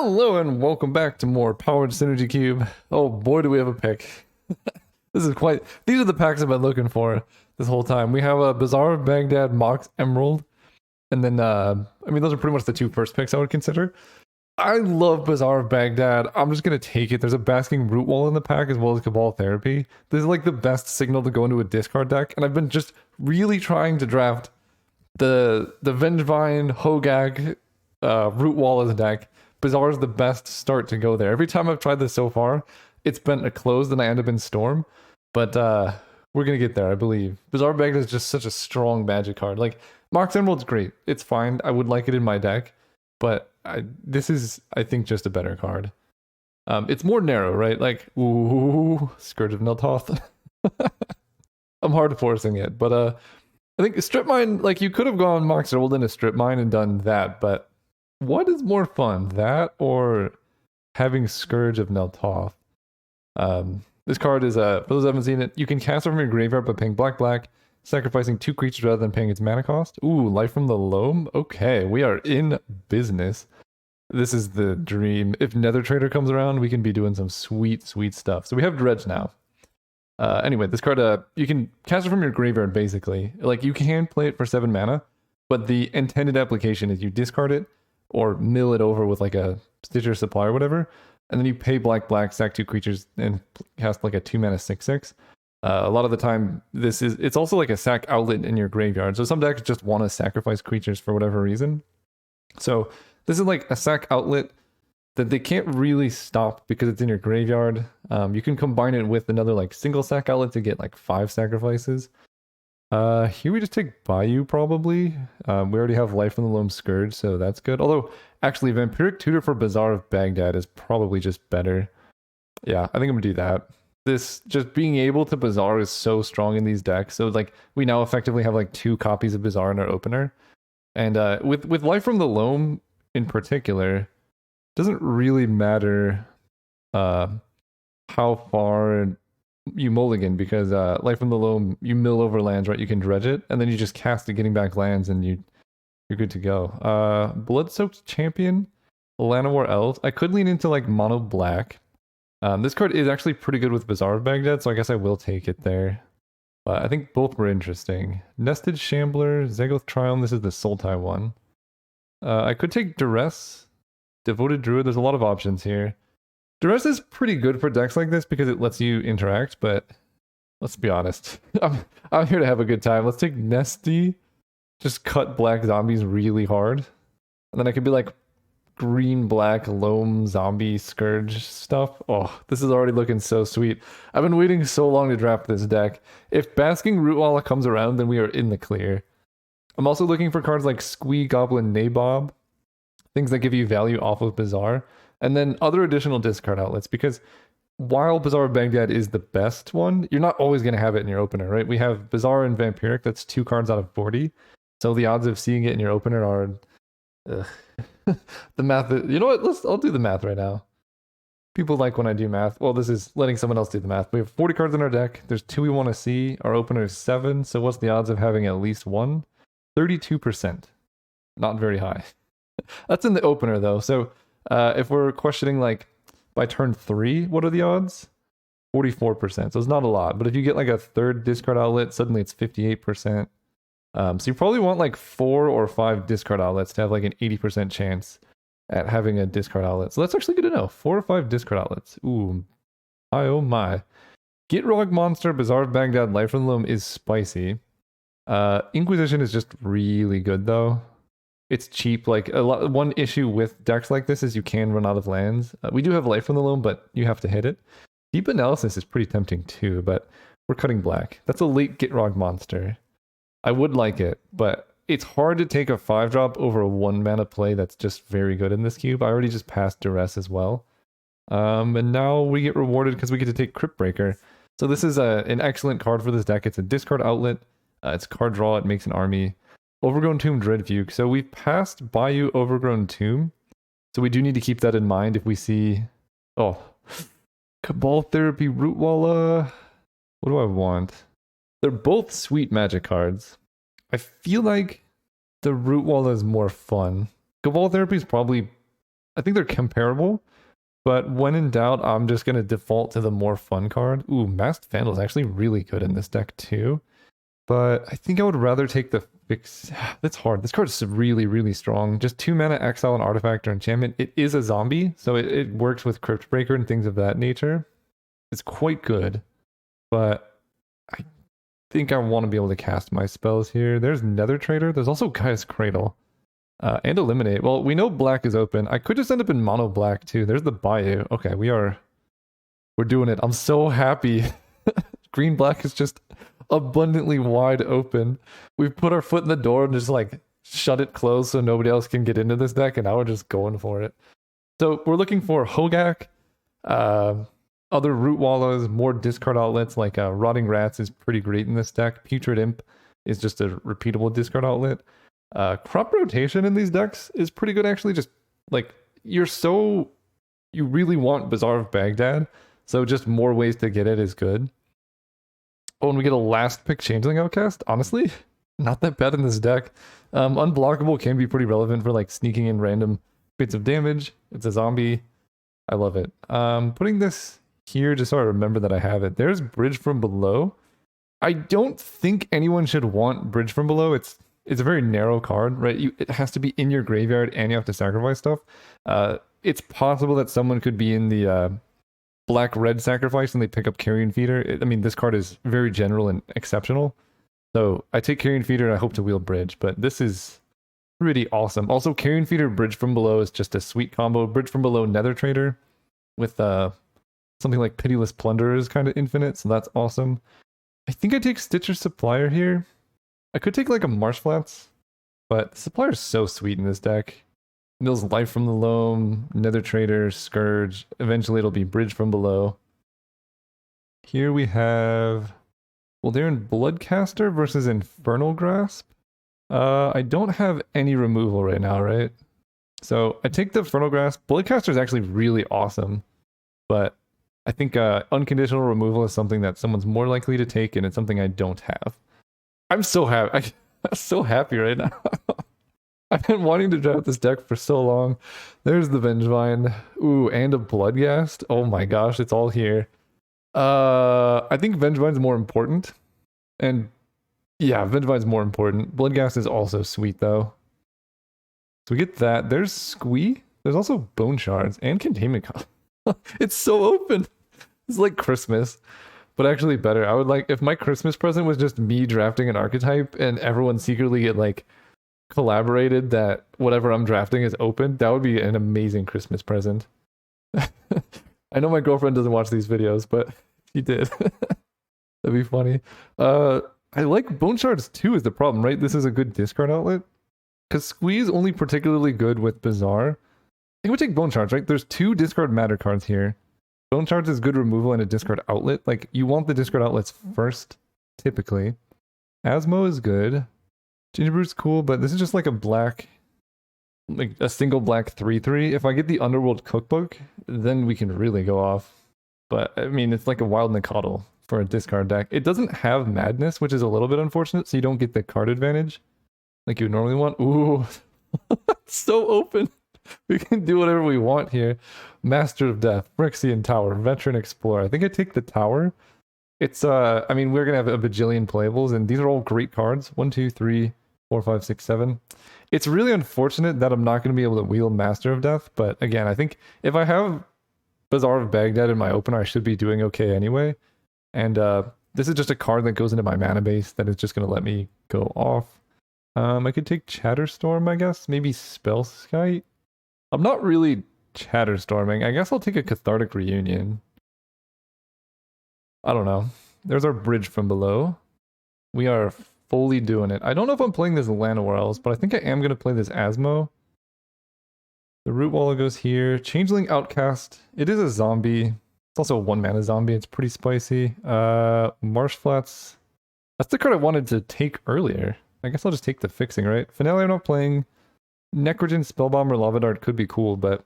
Hello and welcome back to more Powered Synergy Cube. Oh boy, do we have a pick. These are the packs I've been looking for this whole time. We have a Bazaar of Baghdad, Mox Emerald, and then, those are pretty much the two first picks I would consider. I love Bazaar of Baghdad. I'm just going to take it. There's a Basking Root Wall in the pack as well as Cabal Therapy. This is like the best signal to go into a discard deck, and I've been just really trying to draft the Vengevine, Hogak, Root Wall as a deck. Bazaar is the best start to go there. Every time I've tried this so far, it's been a close and I end up in Storm. But we're going to get there, I believe. Bazaar Baghdad is just such a strong magic card. Like, Mox Emerald's great. It's fine. I would like it in my deck. But this is, I think, just a better card. It's more narrow, right? Like, ooh, Scourge of Neltoth. I'm hard forcing it. But I think Strip Mine, like, you could have gone Mox Emerald into Strip Mine and done that. But what is more fun, that or having Scourge of Neltoth? This card is, for those who haven't seen it, you can cast it from your graveyard by paying black, sacrificing 2 creatures rather than paying its mana cost. Ooh, Life from the Loam? Okay, we are in business. This is the dream. If Nether Trader comes around, we can be doing some sweet, sweet stuff. So we have Dredge now. Anyway, this card, you can cast it from your graveyard, basically. Like, you can play it for 7 mana, but the intended application is you discard it, or mill it over with like a Stitcher Supply or whatever, and then you pay black, sack 2 creatures, and cast like a 2-mana 6/6. A lot of the time, it's also like a sack outlet in your graveyard. So some decks just want to sacrifice creatures for whatever reason. So this is like a sack outlet that they can't really stop because it's in your graveyard. You can combine it with another like single sack outlet to get like 5 sacrifices. Here we just take Bayou probably. We already have Life from the Loam Scourge, so that's good. Although, actually, Vampiric Tutor for Bazaar of Baghdad is probably just better. Yeah, I think I'm gonna do that. This, just being able to Bazaar is so strong in these decks. So, like, we now effectively have, like, 2 copies of Bazaar in our opener. And with Life from the Loam in particular, doesn't really matter how far you mulligan, because Life from the Loam, you mill over lands, right? You can dredge it, and then you just cast it, getting back lands, and you're good to go. Blood-Soaked Champion, Llanowar Elves. I could lean into like mono black. This card is actually pretty good with Bazaar of Baghdad, so I guess I will take it there. But I think both were interesting. Nested Shambler, Zagoth Triumph, this is the Sultai one. I could take Duress, Devoted Druid, there's a lot of options here. Duress is pretty good for decks like this because it lets you interact, but let's be honest. I'm here to have a good time. Let's take Nesty, just cut black zombies really hard. And then I could be like green-black Loam zombie Scourge stuff. Oh, this is already looking so sweet. I've been waiting so long to draft this deck. If Basking Rootwalla comes around, then we are in the clear. I'm also looking for cards like Squee Goblin Nabob, things that give you value off of Bazaar. And then other additional discard outlets, because while Bazaar of Baghdad is the best one, you're not always going to have it in your opener, right? We have Bazaar and Vampiric, that's 2 cards out of 40. So the odds of seeing it in your opener are... the math, you know what? I'll do the math right now. People like when I do math. Well, this is letting someone else do the math. We have 40 cards in our deck. There's 2 we want to see. Our opener is 7. So what's the odds of having at least 1? 32%. Not very high. That's in the opener, though. So... if we're questioning like by turn 3, what are the odds? 44%. So it's not a lot. But if you get like a 3rd discard outlet, suddenly it's 58%. So you probably want like 4 or 5 discard outlets to have like an 80% chance at having a discard outlet. So that's actually good to know. 4 or 5 discard outlets. Ooh, my oh my. Gitrog Monster, Bazaar of Baghdad, Life from the Loam is spicy. Inquisition is just really good though. It's cheap. Like one issue with decks like this is you can run out of lands. We do have Life from the Loam, but you have to hit it. Deep Analysis is pretty tempting too, but we're cutting black. That's a late Gitrog Monster. I would like it, but it's hard to take a 5-drop over a 1-mana play that's just very good in this cube. I already just passed Duress as well. And now we get rewarded because we get to take Crypt Breaker. So this is an excellent card for this deck. It's a discard outlet. It's card draw. It makes an army. Overgrown Tomb, Dreadfuge. So we've passed Bayou Overgrown Tomb. So we do need to keep that in mind if we see... Oh. Cabal Therapy, Rootwalla. What do I want? They're both sweet magic cards. I feel like the Rootwalla is more fun. Cabal Therapy is probably I think they're comparable, but when in doubt, I'm just going to default to the more fun card. Ooh, Masked Vandal is actually really good in this deck too. But I think I would rather take the fix. That's hard. This card is really, really strong. Just 2 mana, exile, an artifact or enchantment. It is a zombie, so it works with Crypt Breaker and things of that nature. It's quite good, but I think I want to be able to cast my spells here. There's Nether Trader. There's also Gaia's Cradle. And Eliminate. Well, we know black is open. I could just end up in mono black too. There's the Bayou. Okay, we're doing it. I'm so happy. Green black is just abundantly wide open. We've put our foot in the door and just like shut it closed so nobody else can get into this deck, and now we're just going for it. So we're looking for Hogak, other Root Wallows, more discard outlets like Rotting Rats is pretty great in this deck. Putrid Imp is just a repeatable discard outlet. Crop rotation in these decks is pretty good actually. Just like you really want Bazaar of Baghdad, so just more ways to get it is good. Oh, and we get a last pick Changeling Outcast. Honestly, not that bad in this deck. Unblockable can be pretty relevant for like sneaking in random bits of damage. It's a zombie. I love it. Putting this here just so I remember that I have it. There's Bridge from Below. I don't think anyone should want Bridge from Below. It's a very narrow card, right? It has to be in your graveyard and you have to sacrifice stuff. It's possible that someone could be in the black-red sacrifice and they pick up Carrion Feeder. I mean, this card is very general and exceptional. So I take Carrion Feeder and I hope to wheel Bridge, but this is pretty awesome. Also, Carrion Feeder, Bridge from Below is just a sweet combo. Bridge from Below, Nether Trader with something like Pitiless Plunderer is kind of infinite, so that's awesome. I think I take Stitcher Supplier here. I could take like a Marsh Flats, but Supplier is so sweet in this deck. Mills Life from the Loam, Nether Trader, Scourge. Eventually it'll be Bridge from Below. Here we have... Well, they're in Bloodcaster versus Infernal Grasp. I don't have any removal right now, right? So I take the Infernal Grasp. Bloodcaster is actually really awesome, but I think unconditional removal is something that someone's more likely to take, and it's something I don't have. I'm so happy. I'm so happy right now. I've been wanting to draft this deck for so long. There's the Vengevine. Ooh, and a Bloodghast. Oh my gosh, it's all here. I think Vengevine's more important. And yeah, Vengevine's more important. Bloodghast is also sweet though. So we get that. There's Squee. There's also Bone Shards and Containment Con. It's so open. It's like Christmas. But actually better. I would like if my Christmas present was just me drafting an archetype and everyone secretly get like collaborated that whatever I'm drafting is open. That would be an amazing Christmas present. I know my girlfriend doesn't watch these videos, but she did. That'd be funny. I like Bone Shards too is the problem, right? This is a good discard outlet. Because Squeeze only particularly good with Bazaar. I think we take Bone Shards, right? There's 2 discard matter cards here. Bone Shards is good removal and a discard outlet. Like, you want the discard outlets first, typically. Asmo is good. Gingerbrew's cool, but this is just like a black... Like, a single black 3/3. If I get the Underworld Cookbook, then we can really go off. But, I mean, it's like a Wild Nicottle for a discard deck. It doesn't have Madness, which is a little bit unfortunate, so you don't get the card advantage like you would normally want. Ooh, it's so open. We can do whatever we want here. Master of Death, Phyrexian Tower, Veteran Explorer. I think I take the Tower. It's, I mean, we're going to have a bajillion playables, and these are all great cards. 1, 2, 3, 4, 5, 6, 7. It's really unfortunate that I'm not going to be able to wheel Master of Death, but again, I think if I have Bazaar of Baghdad in my opener, I should be doing okay anyway. And this is just a card that goes into my mana base that is just going to let me go off. I could take Chatterstorm, I guess. Maybe Spellskite. I'm not really Chatterstorming. I guess I'll take a Cathartic Reunion. I don't know. There's our Bridge from Below. We are fully doing it. I don't know if I'm playing this Llanowar Elves, but I think I am going to play this Asmo. The Root Wallow goes here. Changeling Outcast. It is a zombie. It's also a 1-mana zombie. It's pretty spicy. Marsh Flats. That's the card I wanted to take earlier. I guess I'll just take the fixing, right? Finale I'm not playing. Necrogen, Spellbomb, or Lava Dart could be cool, but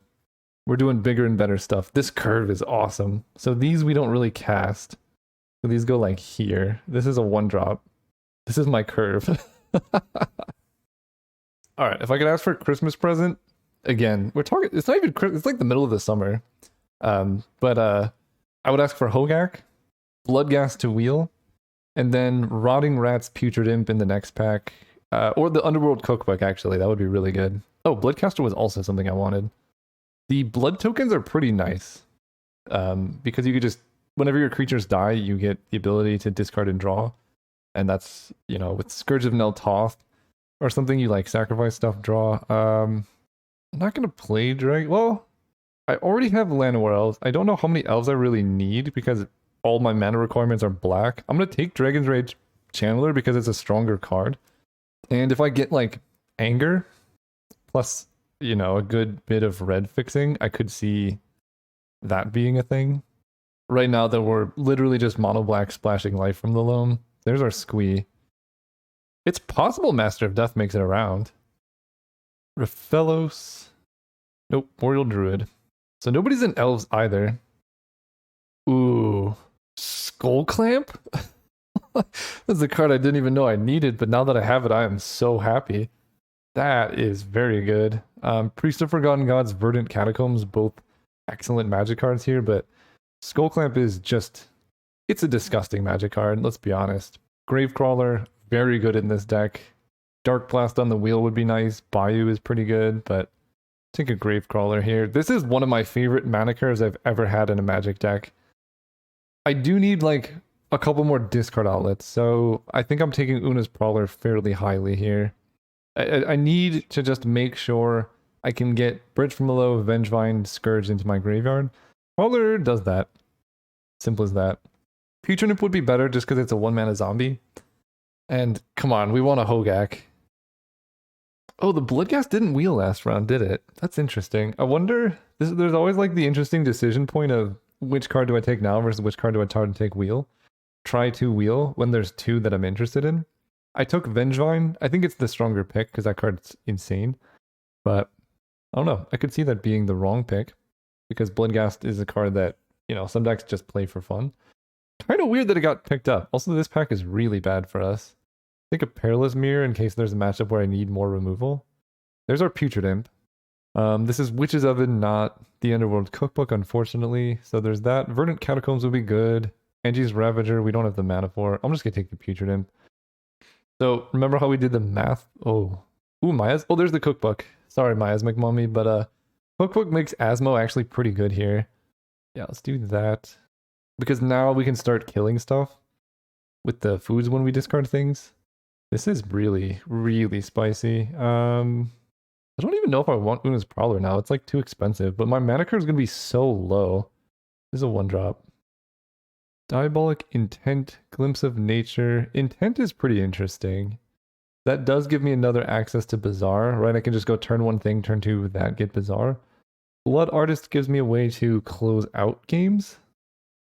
we're doing bigger and better stuff. This curve is awesome. So these we don't really cast. So these go like here. This is a 1-drop. This is my curve. Alright, if I could ask for a Christmas present, again, we're talking. It's not even. It's like the middle of the summer. But I would ask for Hogak, Bloodghast to wheel, and then Rotting Rat's Putrid Imp in the next pack, or the Underworld Cookbook. Actually, that would be really good. Oh, Bloodcaster was also something I wanted. The blood tokens are pretty nice, because you could just whenever your creatures die, you get the ability to discard and draw, and that's with Scourge of Nel Toth or something you like sacrifice stuff, draw. I'm not gonna play Drag. Well, I already have Llanowar Elves. I don't know how many elves I really need because all my mana requirements are black. I'm gonna take Dragon's Rage Channeler because it's a stronger card. And if I get like Anger plus, a good bit of red fixing, I could see that being a thing. Right now that we're literally just mono black splashing life from the loam. There's our Squee. It's possible Master of Death makes it around. Raphelos. Nope, Boreal Druid. So nobody's in elves either. Ooh. Skull Clamp? That's a card I didn't even know I needed, but now that I have it, I am so happy. That is very good. Priest of Forgotten Gods, Verdant Catacombs, both excellent magic cards here, but Skull Clamp is just... It's a disgusting magic card, let's be honest. Gravecrawler, very good in this deck. Dark Blast on the wheel would be nice. Bayou is pretty good, but take a Gravecrawler here. This is one of my favorite mana curves I've ever had in a Magic deck. I do need like a couple more discard outlets, so I think I'm taking Una's Prowler fairly highly here. I need to just make sure I can get Bridge from Below, Vengevine, Scourge into my graveyard. Prowler does that. Simple as that. Putrid Imp would be better just because it's a 1-mana zombie. And come on, we want a Hogak. Oh, the Bloodghast didn't wheel last round, did it? That's interesting. I wonder, there's always like the interesting decision point of which card do I take now versus which card do I try to take wheel. Try to wheel when there's two that I'm interested in. I took Vengevine. I think it's the stronger pick because that card's insane. But I don't know. I could see that being the wrong pick because Bloodghast is a card that, some decks just play for fun. Kind of weird that it got picked up. Also, this pack is really bad for us. Take a Perilous Mirror in case there's a matchup where I need more removal. There's our Putrid Imp. This is Witch's Oven, not the Underworld Cookbook, unfortunately. So there's that. Verdant Catacombs would be good. Angie's Ravager, we don't have the mana for. I'm just going to take the Putrid Imp. So remember how we did the math? Oh. Ooh, Maya's. Oh, there's the Cookbook. Sorry, Miasmic Mummy, but Cookbook makes Asmo actually pretty good here. Yeah, let's do that. Because now we can start killing stuff with the foods when we discard things. This is really, really spicy. I don't even know if I want Una's Prowler now. It's like too expensive, but my mana curve is going to be so low. This is a 1-drop. Diabolic Intent, Glimpse of Nature. Intent is pretty interesting. That does give me another access to Bazaar, right? I can just go turn one thing, turn two, that, get Bazaar. Blood Artist gives me a way to close out games,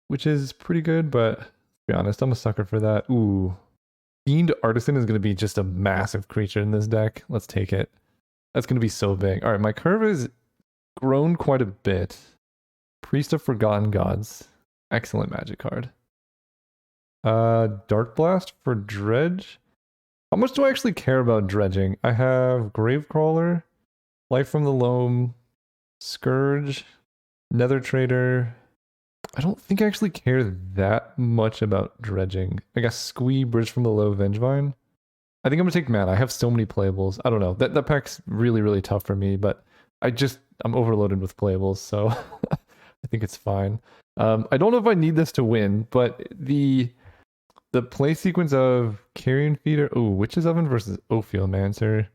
which is pretty good, but to be honest, I'm a sucker for that. Ooh. Fiend Artisan is going to be just a massive creature in this deck. Let's take it. That's going to be so big. All right, my curve has grown quite a bit. Priest of Forgotten Gods. Excellent magic card. Dark Blast for Dredge. How much do I actually care about dredging? I have Gravecrawler, Life from the Loam, Scourge, Nether Trader. I don't think I actually care that much about dredging. I guess Squee, Bridge from the Low, Vengevine. I think I'm gonna take mana. I have so many playables. I don't know. That pack's really, really tough for me, but I'm overloaded with playables, so I think it's fine. I don't know if I need this to win, but the play sequence of Carrion Feeder, Witch's Oven versus Ophiomancer.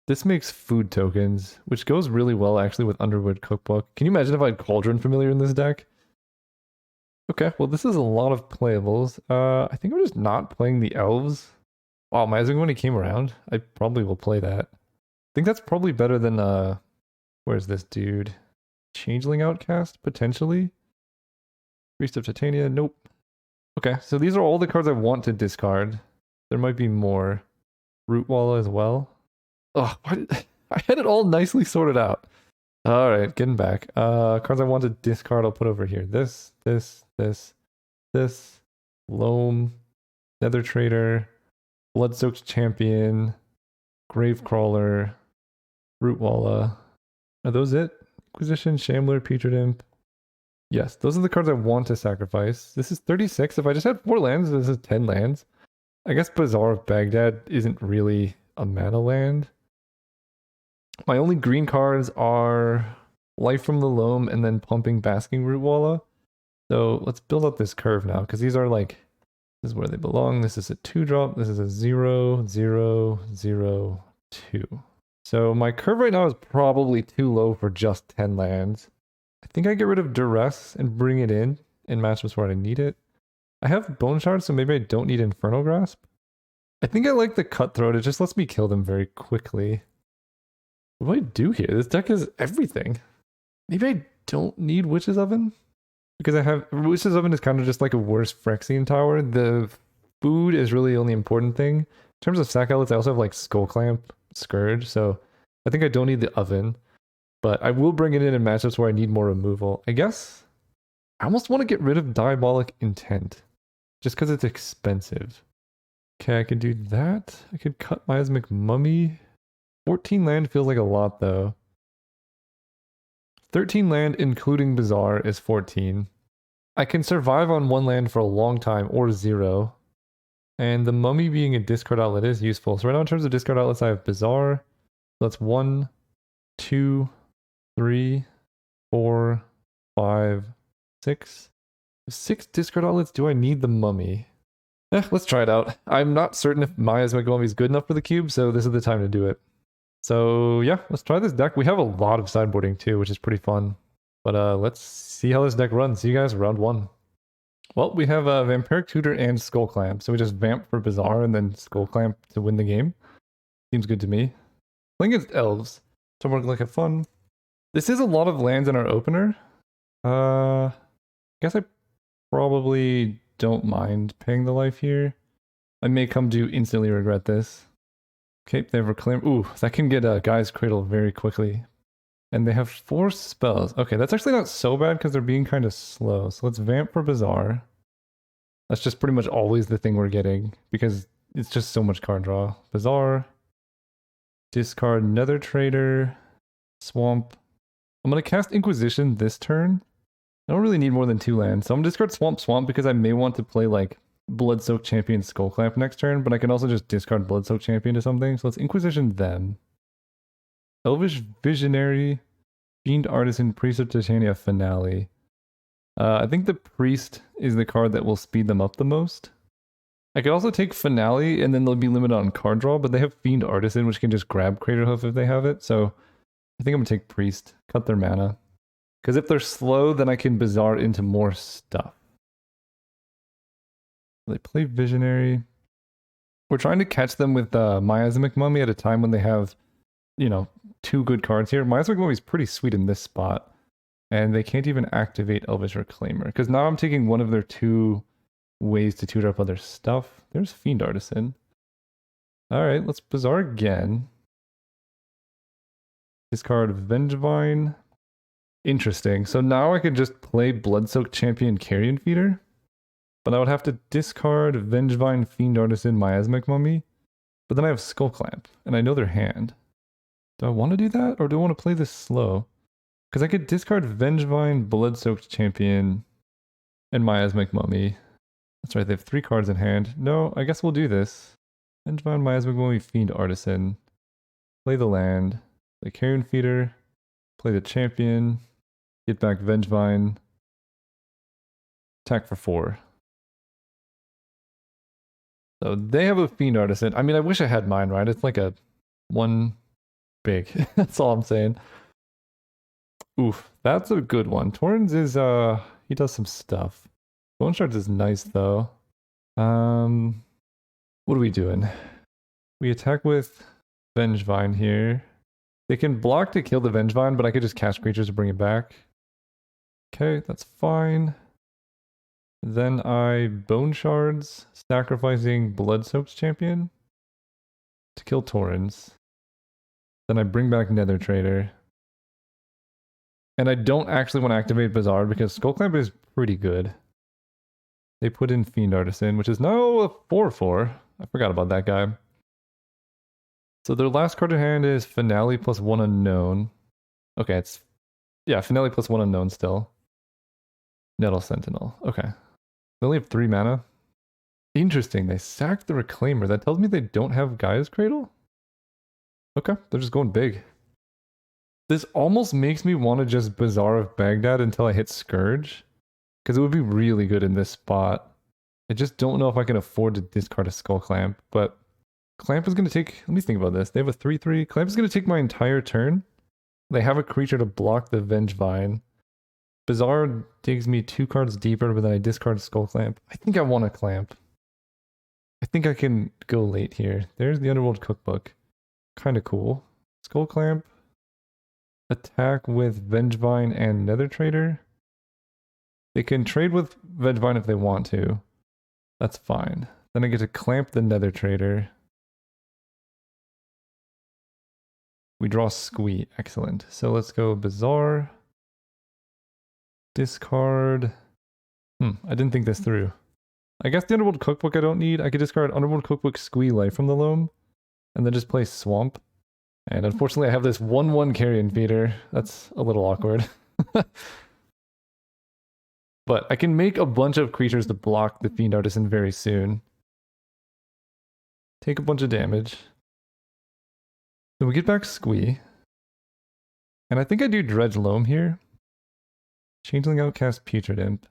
This makes food tokens, which goes really well actually with Underwood Cookbook. Can you imagine if I had Cauldron Familiar in this deck? Okay, well this is a lot of playables. I think I'm just not playing the elves. Wow, Miasmic when he came around, I probably will play that. I think that's probably better than where's this dude? Changeling Outcast, potentially? Priest of Titania, nope. Okay, so these are all the cards I want to discard. There might be more. Rootwalla as well. Oh, I had it all nicely sorted out. Alright, getting back. Cards I want to discard, I'll put over here. This, Loam, Nether Trader, Bloodsoaked Champion, Gravecrawler, Rootwalla. Are those it? Inquisition, Shambler, Putrid Imp. Yes, those are the cards I want to sacrifice. This is 36. If I just had 4 lands, this is 10 lands. I guess Bazaar of Baghdad isn't really a mana land. My only green cards are Life from the Loam and then Pumping Basking Root Walla. So let's build up this curve now, because these are like, this is where they belong. This is a 2-drop. This is a 0, 0, 0, 2. So my curve right now is probably too low for just 10 lands. I think I get rid of Duress and bring it in matchups where I need it. I have Bone Shard, so maybe I don't need Infernal Grasp. I think I like the Cutthroat. It just lets me kill them very quickly. What do I do here? This deck is everything. Maybe I don't need Witch's Oven? Because I have... Witch's Oven is kind of just like a worse Phyrexian Tower. The food is really the only important thing. In terms of sack outlets, I also have like Skull Clamp, Scourge, so I think I don't need the Oven. But I will bring it in matchups where I need more removal. I guess I almost want to get rid of Diabolic Intent. Just because it's expensive. Okay, I could do that. I could cut Miasmic Mummy. 14 land feels like a lot though. 13 land including Bazaar is 14. I can survive on 1 land for a long time or 0. And the Mummy being a discard outlet is useful. So right now in terms of discard outlets I have Bazaar. So that's 1, 2, 3, 4, 5, 6. 6 discard outlets. Do I need the Mummy? Let's try it out. I'm not certain if Miasmic Mummy is good enough for the cube, so this is the time to do it. So yeah, let's try this deck. We have a lot of sideboarding too, which is pretty fun. But let's see how this deck runs. See you guys round 1. Well, we have a Vampiric Tutor and Skull Clamp, so we just vamp for Bazaar and then Skull Clamp to win the game. Seems good to me. Playing against Elves, so we're gonna have fun. This is a lot of lands in our opener. I guess I probably don't mind paying the life here. I may come to instantly regret this. Okay, they have Reclaim. Ooh, that can get a Guy's Cradle very quickly. And they have 4 spells. Okay, that's actually not so bad because they're being kind of slow. So let's vamp for Bazaar. That's just pretty much always the thing we're getting because it's just so much card draw. Bazaar. Discard Nether Trader. Swamp. I'm going to cast Inquisition this turn. I don't really need more than 2 lands. So I'm going to discard Swamp because I may want to play like Bloodsoaked Champion Skullclamp next turn, but I can also just discard Bloodsoaked Champion to something. So let's Inquisition them. Elvish Visionary, Fiend Artisan, Priest of Titania Finale. I think the Priest is the card that will speed them up the most. I could also take Finale and then they'll be limited on card draw, but they have Fiend Artisan, which can just grab Craterhoof if they have it. So I think I'm going to take Priest, cut their mana. Because if they're slow, then I can Bazaar into more stuff. They play Visionary. We're trying to catch them with Miasmic Mummy at a time when they have, you know, 2 good cards here. Miasmic Mummy is pretty sweet in this spot. And they can't even activate Elvish Reclaimer. Because now I'm taking one of their 2 ways to tutor up other stuff. There's Fiend Artisan. Alright, let's Bazaar again. Discard Vengevine. Interesting. So now I can just play Bloodsoaked Champion Carrion Feeder. But I would have to discard Vengevine, Fiend Artisan, Miasmic Mummy. But then I have Skull Clamp, and I know their hand. Do I want to do that, or do I want to play this slow? Because I could discard Vengevine, Bloodsoaked Champion, and Miasmic Mummy. That's right, they have 3 cards in hand. No, I guess we'll do this. Vengevine, Miasmic Mummy, Fiend Artisan. Play the land. Play Carrion Feeder. Play the Champion. Get back Vengevine. Attack for 4. So they have a Fiend Artisan. I mean, I wish I had mine, right? It's like a 1 big. That's all I'm saying. Oof, that's a good one. Torrens is, he does some stuff. Bone Shards is nice, though. What are we doing? We attack with Vengevine here. They can block to kill the Vengevine, but I could just cast creatures to bring it back. Okay, that's fine. Then I Bone Shards, sacrificing Bloodsoaked Champion to kill Torrens. Then I bring back Nether Trader. And I don't actually want to activate Bazaar because Skullclamp is pretty good. They put in Fiend Artisan, which is now a 4/4. I forgot about that guy. So their last card in hand is Finale plus 1 unknown. Okay, it's... Yeah, Finale plus 1 unknown still. Nettle Sentinel. Okay. They only have 3 mana. Interesting, they sacked the Reclaimer. That tells me they don't have Gaia's Cradle? Okay, they're just going big. This almost makes me want to just Bazaar of Baghdad until I hit Scourge. Because it would be really good in this spot. I just don't know if I can afford to discard a Skull Clamp, but Clamp is going to take... Let me think about this. They have a 3/3. Clamp is going to take my entire turn. They have a creature to block the Vengevine. Bazaar digs me 2 cards deeper, but then I discard Skull Clamp. I think I want a Clamp. I think I can go late here. There's the Underworld Cookbook. Kind of cool. Skull Clamp. Attack with Vengevine and Nether Trader. They can trade with Vengevine if they want to. That's fine. Then I get to clamp the Nether Trader. We draw Squee. Excellent. So let's go Bazaar. Discard. I didn't think this through. I guess the Underworld Cookbook I don't need. I could discard Underworld Cookbook, Squee, Life from the Loam, and then just play Swamp. And unfortunately I have this 1/1 Carrion Feeder. That's a little awkward. But I can make a bunch of creatures to block the Fiend Artisan very soon. Take a bunch of damage. Then we get back Squee. And I think I do Dredge Loam here. Changeling Outcast, Putrid Imp.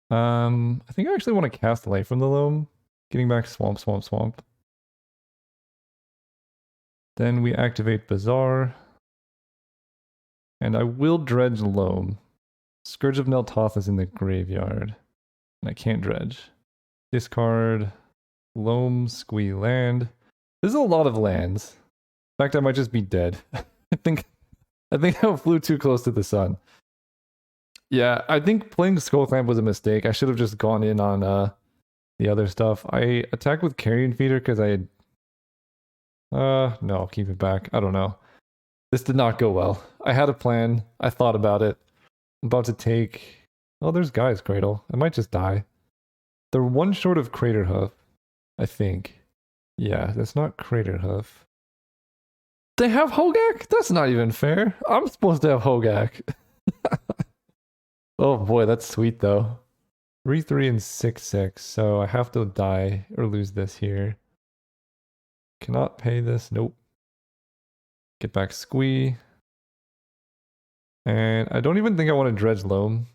I think I actually want to cast Life from the Loam. Getting back Swamp, Swamp, Swamp. Then we activate Bazaar. And I will Dredge Loam. Scourge of Neltoth is in the graveyard. And I can't dredge. Discard. Loam, Squee, land. This is a lot of lands. In fact, I might just be dead. I think I flew too close to the sun. Yeah, I think playing Skull Clamp was a mistake. I should have just gone in on the other stuff. I attacked with Carrion Feeder because I had... no, I'll keep it back. I don't know. This did not go well. I had a plan. I thought about it. I'm about to take... Oh, there's Gaia's Cradle. I might just die. They're one short of Crater Hoof, I think. Yeah, that's not Crater Hoof. They have Hogak? That's not even fair. I'm supposed to have Hogak. Oh boy, that's sweet though. 3/3 and 6/6, so I have to die or lose this here. Cannot pay this. Nope. Get back Squee. And I don't even think I want to Dredge Loam.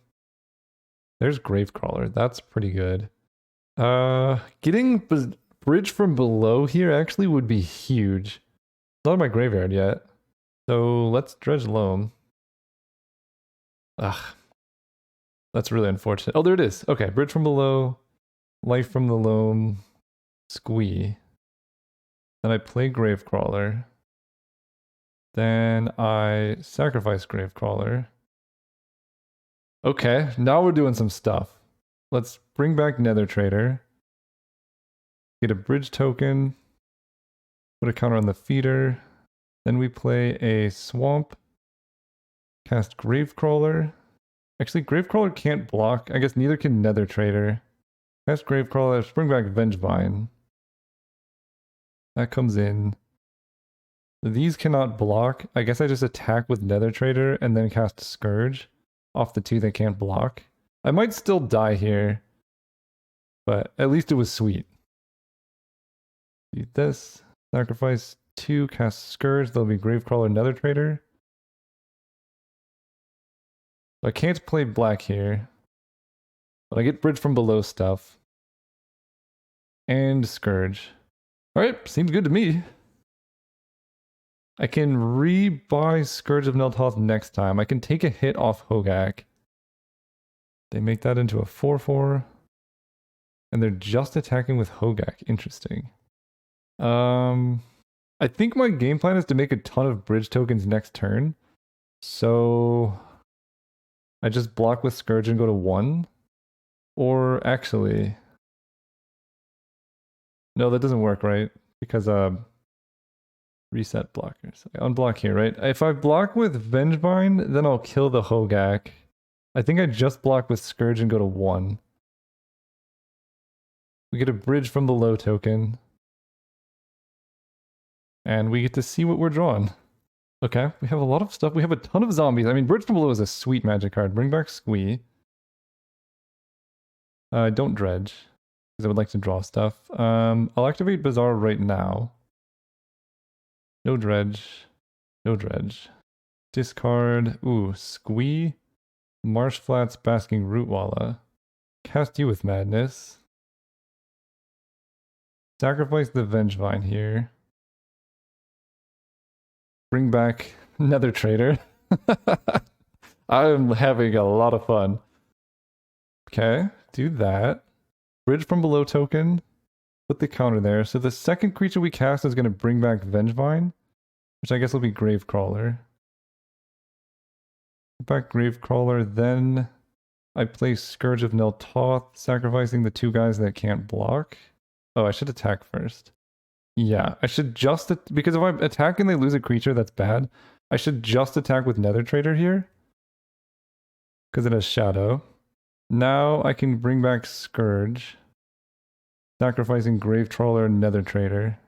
There's Gravecrawler. That's pretty good. Getting Bridge from below here actually would be huge. Not in my graveyard yet. So let's Dredge Loam. Ugh. That's really unfortunate. Oh, there it is. Okay, Bridge from below. Life from the Loam. Squee. Then I play Gravecrawler. Then I sacrifice Gravecrawler. Okay, now we're doing some stuff. Let's bring back Nether Trader. Get a bridge token. Put a counter on the feeder. Then we play a swamp. Cast Gravecrawler. Actually, Gravecrawler can't block. I guess neither can Nether Trader. Cast Gravecrawler. Let's bring back Vengevine. That comes in. These cannot block. I guess I just attack with Nether Trader and then cast Scourge off the 2 they can't block. I might still die here, but at least it was sweet. Do this. Sacrifice 2, cast Scourge. There'll be Gravecrawler, Nether Trader. So I can't play black here, but I get Bridge from below stuff. And Scourge. Alright, seems good to me. I can rebuy Scourge of Neltoth next time. I can take a hit off Hogak. They make that into a 4/4. And they're just attacking with Hogak. Interesting. I think my game plan is to make a ton of bridge tokens next turn. So I just block with Scourge and go to 1. Or actually... No, that doesn't work, right? Because reset blockers. I unblock here, right? If I block with Vengevine, then I'll kill the Hogak. I think I just block with Scourge and go to 1. We get a bridge from the low token. And we get to see what we're drawing. Okay, we have a lot of stuff. We have a ton of zombies. I mean, Bridge from Below is a sweet magic card. Bring back Squee. Don't dredge, because I would like to draw stuff. I'll activate Bazaar right now. No dredge. No dredge. Discard. Ooh, Squee. Marsh Flats, Basking Rootwalla. Cast you with Madness. Sacrifice the Vengevine here. Bring back Nether Trader. I'm having a lot of fun. Okay, do that. Bridge from Below token. Put the counter there. So the second creature we cast is going to bring back Vengevine, which I guess will be Gravecrawler. Put back Gravecrawler, then I play Scourge of Nel Toth, sacrificing the two guys that can't block. Oh, I should attack first. Yeah, I should just... because if I attack and they lose a creature, that's bad. I should just attack with Nether Trader here. Because it has Shadow. Now I can bring back Scourge. Sacrificing Gravetrawler and Nether Trader.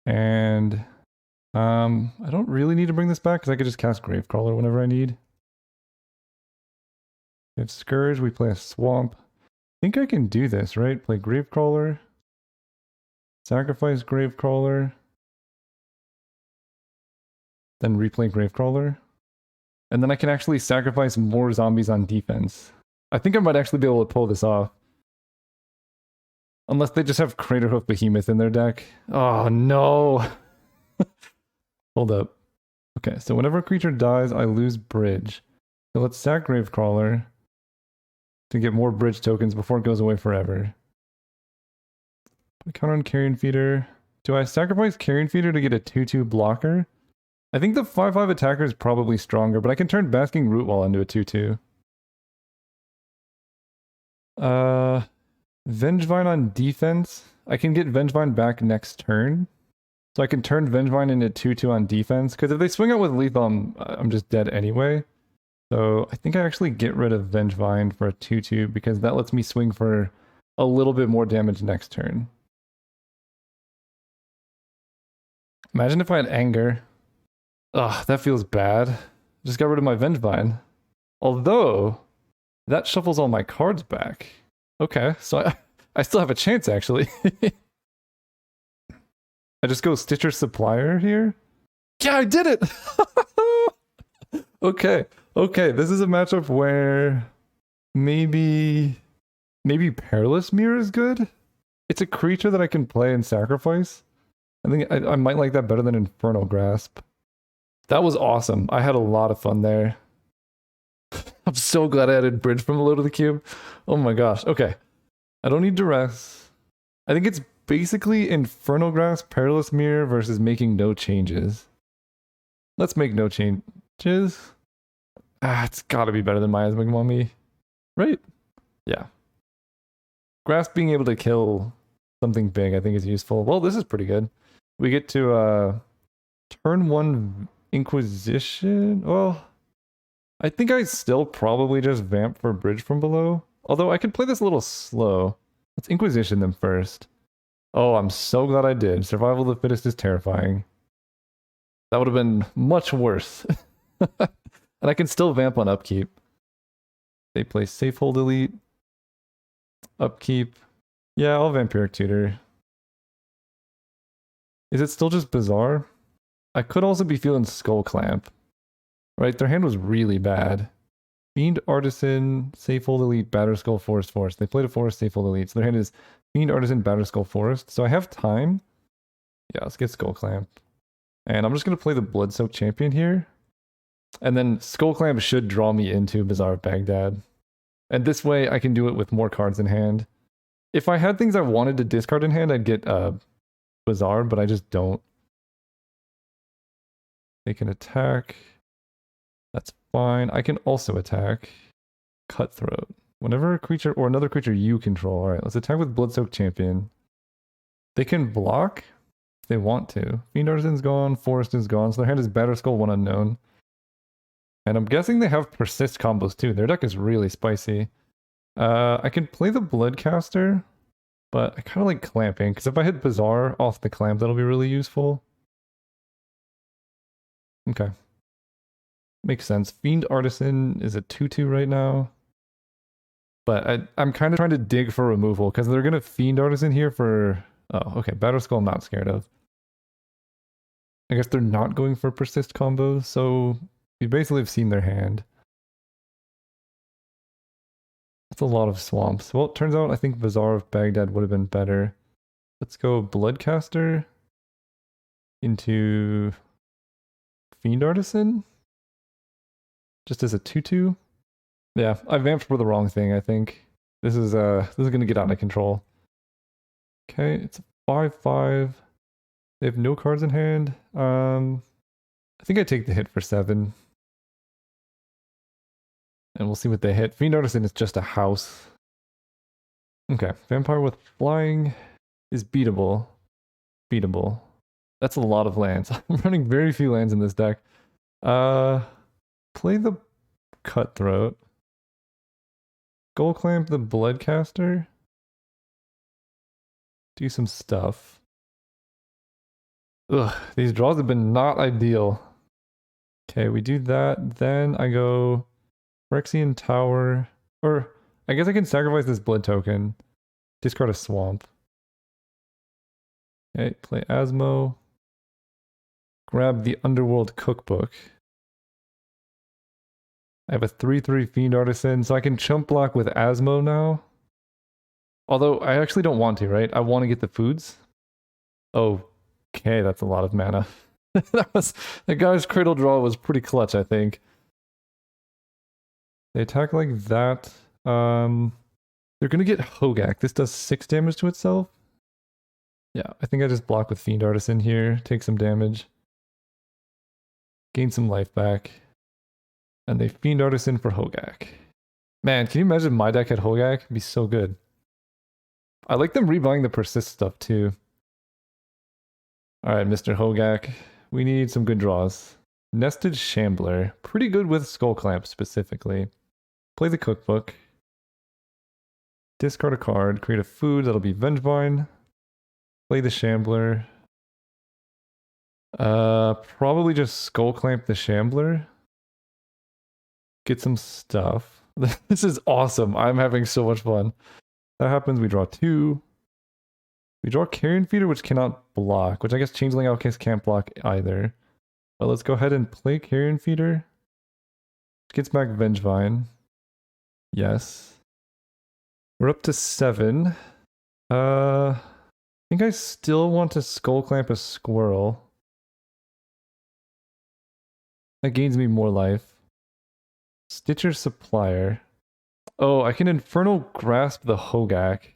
And... I don't really need to bring this back because I could just cast Gravecrawler whenever I need. We have Scourge, we play a Swamp. I think I can do this, right? Play Gravecrawler. Sacrifice Gravecrawler. Then replay Gravecrawler. And then I can actually sacrifice more zombies on defense. I think I might actually be able to pull this off. Unless they just have Craterhoof Behemoth in their deck. Oh no! Hold up. Okay, so whenever a creature dies, I lose Bridge. So let's sack Gravecrawler to get more Bridge tokens before it goes away forever. Counter on Carrion Feeder. Do I sacrifice Carrion Feeder to get a 2/2 blocker? I think the 5/5 attacker is probably stronger, but I can turn Basking Rootwall into a 2/2. Vengevine on defense. I can get Vengevine back next turn. So I can turn Vengevine into 2/2 on defense, because if they swing out with lethal, I'm just dead anyway. So I think I actually get rid of Vengevine for a 2/2, because that lets me swing for a little bit more damage next turn. Imagine if I had Anger. Ugh, that feels bad. Just got rid of my Vengevine. Although, that shuffles all my cards back. Okay, so I still have a chance, actually. I just go Stitcher Supplier here? Yeah, I did it! Okay, this is a matchup where maybe Perilous Mirror is good? It's a creature that I can play and sacrifice. I think I might like that better than Infernal Grasp. That was awesome. I had a lot of fun there. I'm so glad I added Bridge from Below to the cube. Oh my gosh. Okay. I don't need Duress. I think it's basically Infernal Grasp, Perilous Mirror versus making no changes. Let's make no changes. It's gotta be better than Miasmic Mummy. Right? Yeah. Grasp being able to kill something big I think is useful. Well, this is pretty good. We get to turn 1 Inquisition. Well, I think I still probably just vamp for Bridge from Below. Although I could play this a little slow. Let's Inquisition them first. Oh, I'm so glad I did. Survival of the Fittest is terrifying. That would have been much worse. And I can still vamp on Upkeep. They play Safehold Elite. Upkeep. Yeah, I'll Vampiric Tutor. Is it still just Bizarre? I could also be feeling Skull Clamp. Right, their hand was really bad. Fiend Artisan, Safehold Elite, Batterskull, Forest. They played a Forest, Safehold Elite. So their hand is Fiend Artisan, Batterskull, Forest. So I have time. Yeah, let's get Skull Clamp. And I'm just going to play the Bloodsoaked Champion here. And then Skull Clamp should draw me into Bazaar of Baghdad. And this way I can do it with more cards in hand. If I had things I wanted to discard in hand, I'd get Bazaar, but I just don't. They can attack. That's fine. I can also attack Cutthroat. Whenever a creature or another creature you control. Alright, let's attack with Bloodsoaked Champion. They can block if they want to. Fiend Artisan's gone, Forest is gone, so their hand is Batterskull, 1 unknown. And I'm guessing they have Persist combos too. Their deck is really spicy. I can play the Bloodcaster, but I kind of like clamping, because if I hit Bazaar off the clamp, that'll be really useful. Okay. Makes sense. Fiend Artisan is a 2/2 right now. But I'm kind of trying to dig for removal because they're going to Fiend Artisan here for... Oh, okay. Battle Skull I'm not scared of. I guess they're not going for persist combos, so we basically have seen their hand. That's a lot of swamps. Well, it turns out I think Bazaar of Baghdad would have been better. Let's go Bloodcaster into Fiend Artisan. Just as a 2/2. Yeah, I vamped for the wrong thing, I think. This is gonna get out of control. Okay, it's a 5/5. They have no cards in hand. I think I take the hit for 7. And we'll see what they hit. Fiend Artisan is just a house. Okay, Vampire with Flying is beatable. Beatable. That's a lot of lands. I'm running very few lands in this deck. Play the Cutthroat. Skull Clamp the Bloodcaster. Do some stuff. Ugh, these draws have been not ideal. Okay, we do that. Then I go Phyrexian Tower. Or I guess I can sacrifice this blood token. Discard a swamp. Okay, play Asmo. Grab the Underworld Cookbook. I have a 3/3 Fiend Artisan, so I can chump block with Asmo now. Although I actually don't want to, right? I want to get the foods. Okay, that's a lot of mana. The guy's Cradle Draw was pretty clutch, I think. They attack like that. They're gonna get Hogak. This does 6 damage to itself. Yeah, I think I just block with Fiend Artisan here, take some damage. Gain some life back. And they Fiend Artisan for Hogak. Man, can you imagine my deck had Hogak? It'd be so good. I like them rebuying the persist stuff too. Alright, Mr. Hogak. We need some good draws. Nested Shambler. Pretty good with Skull Clamp specifically. Play the Cookbook. Discard a card. Create a food. That'll be Vengevine. Play the Shambler. Probably just Skull Clamp the Shambler. Get some stuff. This is awesome. I'm having so much fun. That happens. We draw 2. We draw Carrion Feeder, which cannot block, which I guess Changeling Outcast can't block either. But let's go ahead and play Carrion Feeder. Gets back Vengevine. Yes. We're up to 7. I think I still want to Skull Clamp a Squirrel. That gains me more life. Stitcher Supplier. Oh, I can Infernal Grasp the Hogak.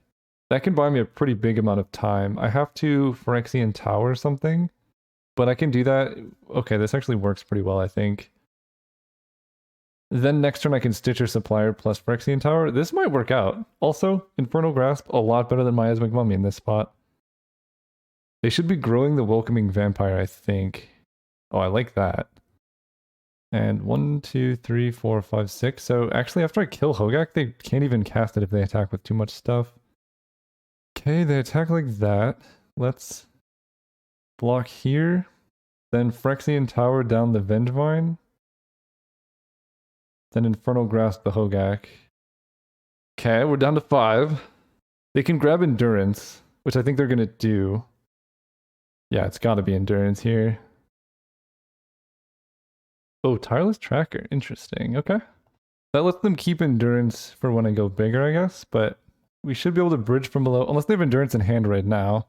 That can buy me a pretty big amount of time. I have to Phyrexian Tower or something. But I can do that. Okay, this actually works pretty well, I think. Then next turn I can Stitcher Supplier plus Phyrexian Tower. This might work out. Also, Infernal Grasp, a lot better than Miasmic Mummy in this spot. They should be growing the Welcoming Vampire, I think. Oh, I like that. And 1, 2, 3, 4, 5, 6. So actually, after I kill Hogak, they can't even cast it if they attack with too much stuff. Okay, they attack like that. Let's block here. Then Phyrexian Tower down the Vengevine. Then Infernal Grasp the Hogak. Okay, we're down to 5. They can grab Endurance, which I think they're going to do. Yeah, it's got to be Endurance here. Oh, Tireless Tracker. Interesting. Okay. That lets them keep Endurance for when I go bigger, I guess. But we should be able to bridge from below, unless they have Endurance in hand right now.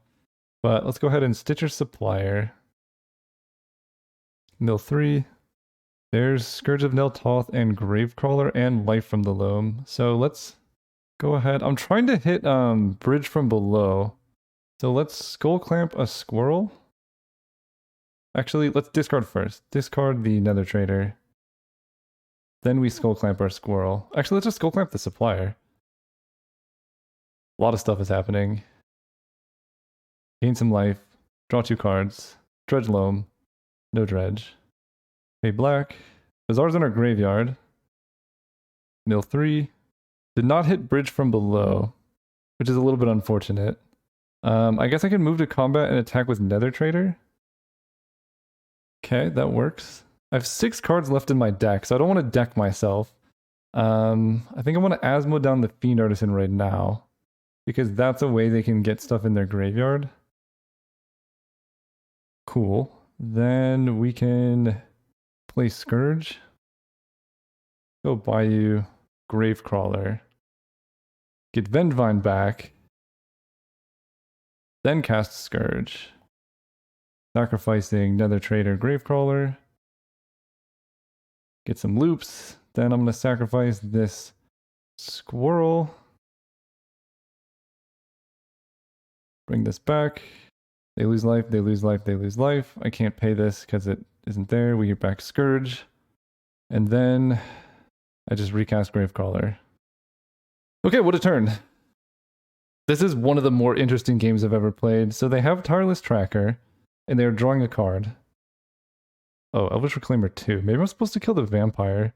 But let's go ahead and Stitcher Supplier. Mill 3. There's Scourge of Neltoth and Gravecrawler and Life from the Loam. So let's go ahead. I'm trying to hit bridge from below. So let's Skull Clamp a Squirrel. Actually, let's discard first. Discard the Nether Trader. Then we Skull Clamp our Squirrel. Actually, let's just Skull Clamp the Supplier. A lot of stuff is happening. Gain some life. Draw 2 cards. Dredge Loam. No Dredge. Pay black. Bazaar's in our graveyard. Mill 3. Did not hit bridge from below, which is a little bit unfortunate. I guess I can move to combat and attack with Nether Trader. Okay, that works. I have 6 cards left in my deck, so I don't want to deck myself. I think I want to Asmo down the Fiend Artisan right now, because that's a way they can get stuff in their graveyard. Cool. Then we can play Scourge. Go buy you Gravecrawler. Get Vengevine back. Then cast Scourge. Sacrificing Nether Trader Gravecrawler. Get some loops. Then I'm going to sacrifice this squirrel. Bring this back. They lose life, they lose life, they lose life. I can't pay this because it isn't there. We get back Scourge. And then I just recast Gravecrawler. Okay, what a turn. This is one of the more interesting games I've ever played. So they have Tireless Tracker, and they're drawing a card. Oh, Elvish Reclaimer 2. Maybe I'm supposed to kill the vampire.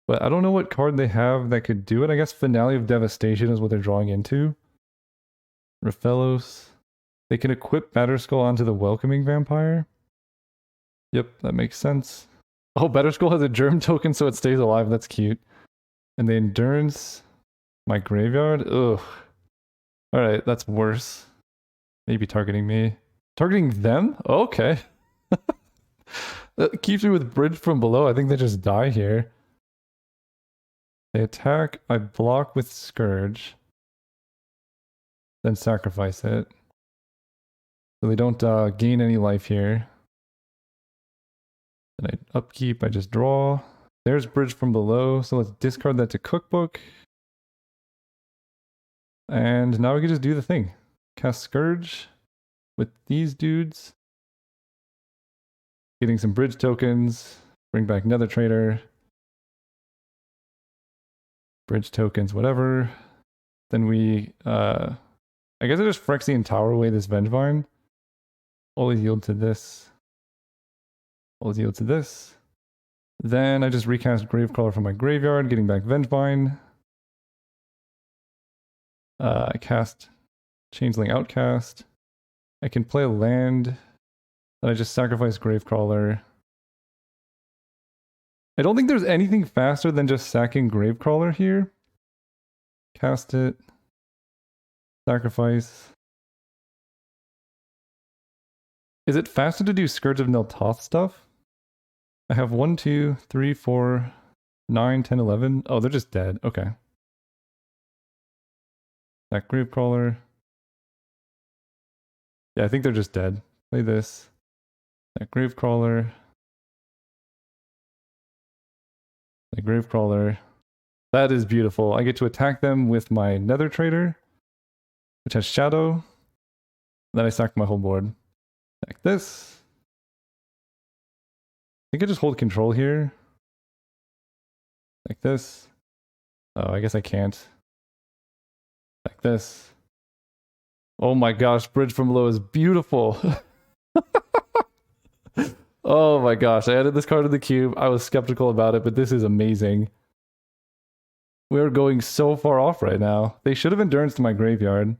But I don't know what card they have that could do it. I guess Finale of Devastation is what they're drawing into. Raphelos. They can equip Batterskull onto the Welcoming Vampire. Yep, that makes sense. Oh, Batterskull has a germ token so it stays alive. That's cute. And the Endurance. My graveyard? Ugh. Alright, that's worse. Maybe targeting me. Targeting them? Okay. That keeps me with Bridge from Below. I think they just die here. They attack. I block with Scourge. Then sacrifice it. So they don't gain any life here. Then I upkeep. I just draw. There's Bridge from Below. So let's discard that to Cookbook. And now we can just do the thing. Cast Scourge with these dudes. Getting some bridge tokens. Bring back Nether Trader. Bridge tokens, whatever. Then we, I guess I just Phyrexian Tower away this Vengevine. Always yield to this. Always yield to this. Then I just recast Gravecrawler from my graveyard, getting back Vengevine. I cast Changeling Outcast. I can play a land. Then I just sacrifice Gravecrawler. I don't think there's anything faster than just sacking Gravecrawler here. Cast it. Sacrifice. Is it faster to do Scourge of Niltoth stuff? I have 1, 2, 3, 4, 9, 10, 11. Oh, they're just dead. Okay. That Gravecrawler. Yeah, I think they're just dead. Play this. That Gravecrawler. The Gravecrawler. That is beautiful. I get to attack them with my Nether Trader, which has Shadow. Then I sack my whole board. Like this. I think I just hold control here. Like this. Oh, I guess I can't. Like this. Oh my gosh, Bridge from Below is beautiful. Oh my gosh, I added this card to the cube. I was skeptical about it, but this is amazing. We're going so far off right now. They should have Endurance to my graveyard.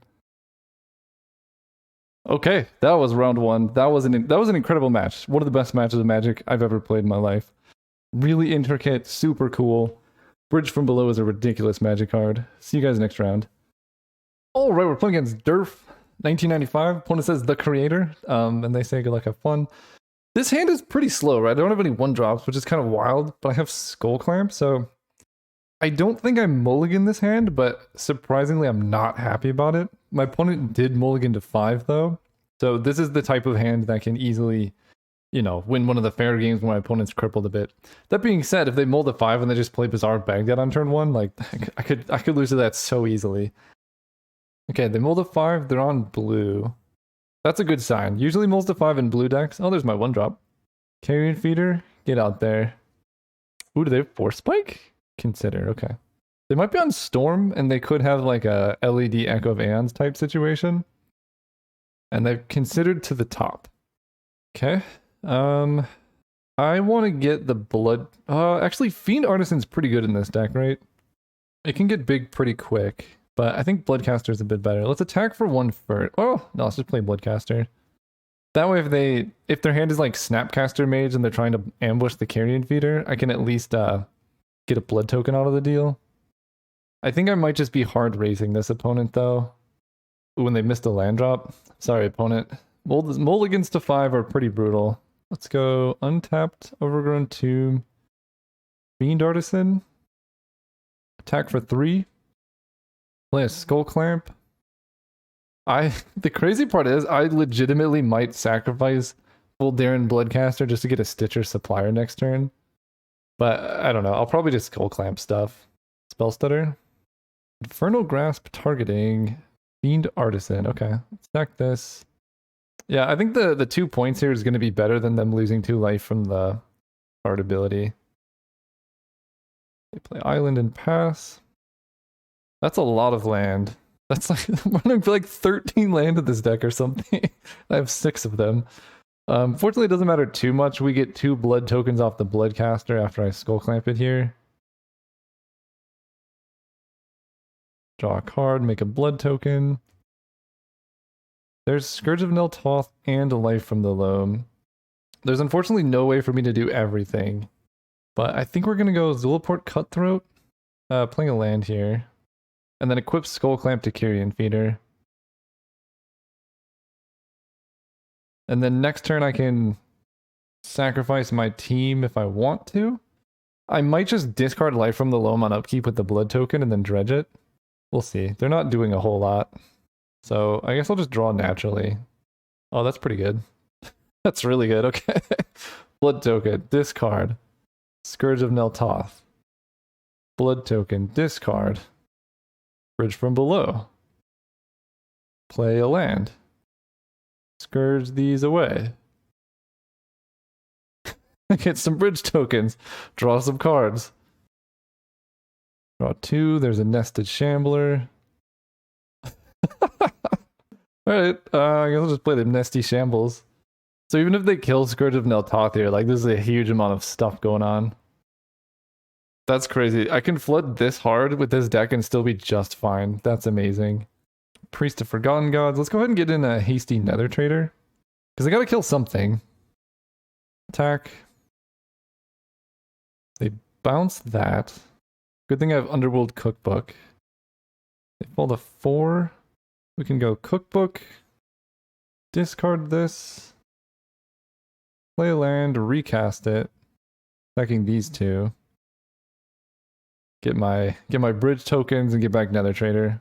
Okay, that was round 1. That was an incredible match. One of the best matches of Magic I've ever played in my life. Really intricate, super cool. Bridge from Below is a ridiculous Magic card. See you guys next round. All right, we're playing against Durf, 1995. Opponent says the creator, and they say good luck, have fun. This hand is pretty slow, right? I don't have any 1-drops, which is kind of wild, but I have Skull Clamp, so I don't think I mulligan this hand, but surprisingly, I'm not happy about it. My opponent did mulligan to 5, though, so this is the type of hand that can easily, you know, win one of the fair games when my opponent's crippled a bit. That being said, if they mull to 5 and they just play Bizarre Baghdad on turn 1, like, I could lose to that so easily. Okay, they mull to 5, they're on blue. That's a good sign. Usually mulls to 5 in blue decks. Oh, there's my 1-drop. Carrion Feeder, get out there. Ooh, do they have Force Spike? Consider, okay. They might be on Storm, and they could have like a LED Echo of Aeons type situation. And they've considered to the top. Okay. I want to get the blood... actually, Fiend Artisan's pretty good in this deck, right? It can get big pretty quick. But I think Bloodcaster is a bit better. Let's attack for 1 first. Oh, no, let's just play Bloodcaster. That way, if their hand is like Snapcaster Mage and they're trying to ambush the Carrion Feeder, I can at least get a blood token out of the deal. I think I might just be hard raising this opponent though. When they missed a land drop. Sorry, opponent. Mulligans to 5 are pretty brutal. Let's go untapped, Overgrown Tomb, Fiend Artisan. Attack for 3. Play a Skull Clamp. The crazy part is I legitimately might sacrifice Voldaren Bloodcaster just to get a Stitcher Supplier next turn. But I don't know. I'll probably just Skull Clamp stuff. Spell Stutter. Infernal Grasp targeting Fiend Artisan. Okay, let's stack this. Yeah, I think the 2 points here is going to be better than them losing 2 life from the card ability. They play Island and pass. That's a lot of land. That's like, I'm running for like 13 land in this deck or something. I have 6 of them. Fortunately, it doesn't matter too much. We get 2 blood tokens off the Bloodcaster after I Skull Clamp it here. Draw a card, make a blood token. There's Scourge of Nel-Toth and a life from the loam. There's unfortunately no way for me to do everything. But I think we're going to go Zulaport Cutthroat, playing a land here. And then equip Skull Clamp to Carrion Feeder. And then next turn I can sacrifice my team if I want to. I might just discard life from the loam on upkeep with the blood token and then dredge it. We'll see. They're not doing a whole lot. So I guess I'll just draw naturally. Oh, that's pretty good. That's really good. Okay. Blood token, discard. Scourge of Nel-Toth. Blood token, discard. Bridge from below. Play a land. Scourge these away. Get some bridge tokens. Draw some cards. Draw 2. There's a Nested Shambler. Alright, I guess I'll just play the Nesty Shambles. So even if they kill Scourge of Nel-Toth here, like this is a huge amount of stuff going on. That's crazy. I can flood this hard with this deck and still be just fine. That's amazing. Priest of Forgotten Gods. Let's go ahead and get in a hasty Nether Trader. Because I gotta kill something. Attack. They bounce that. Good thing I have Underworld Cookbook. They fall to 4. We can go Cookbook. Discard this. Play a land, recast it. Attacking these 2. Get my bridge tokens and get back Nether Trader.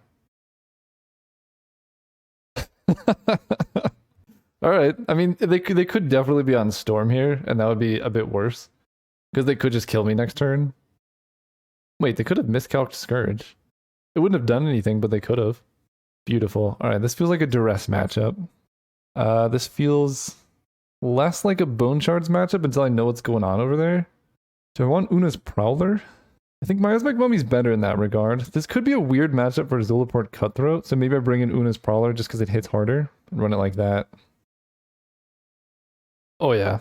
Alright, I mean, they could definitely be on Storm here, and that would be a bit worse. Because they could just kill me next turn. Wait, they could have miscalced Scourge. It wouldn't have done anything, but they could have. Beautiful. Alright, this feels like a duress matchup. This feels less like a Bone Shards matchup until I know what's going on over there. Do I want Una's Prowler? I think Miasmic Mummy's better in that regard. This could be a weird matchup for Zulaport Cutthroat, so maybe I bring in Una's Prowler just because it hits harder and run it like that. Oh yeah.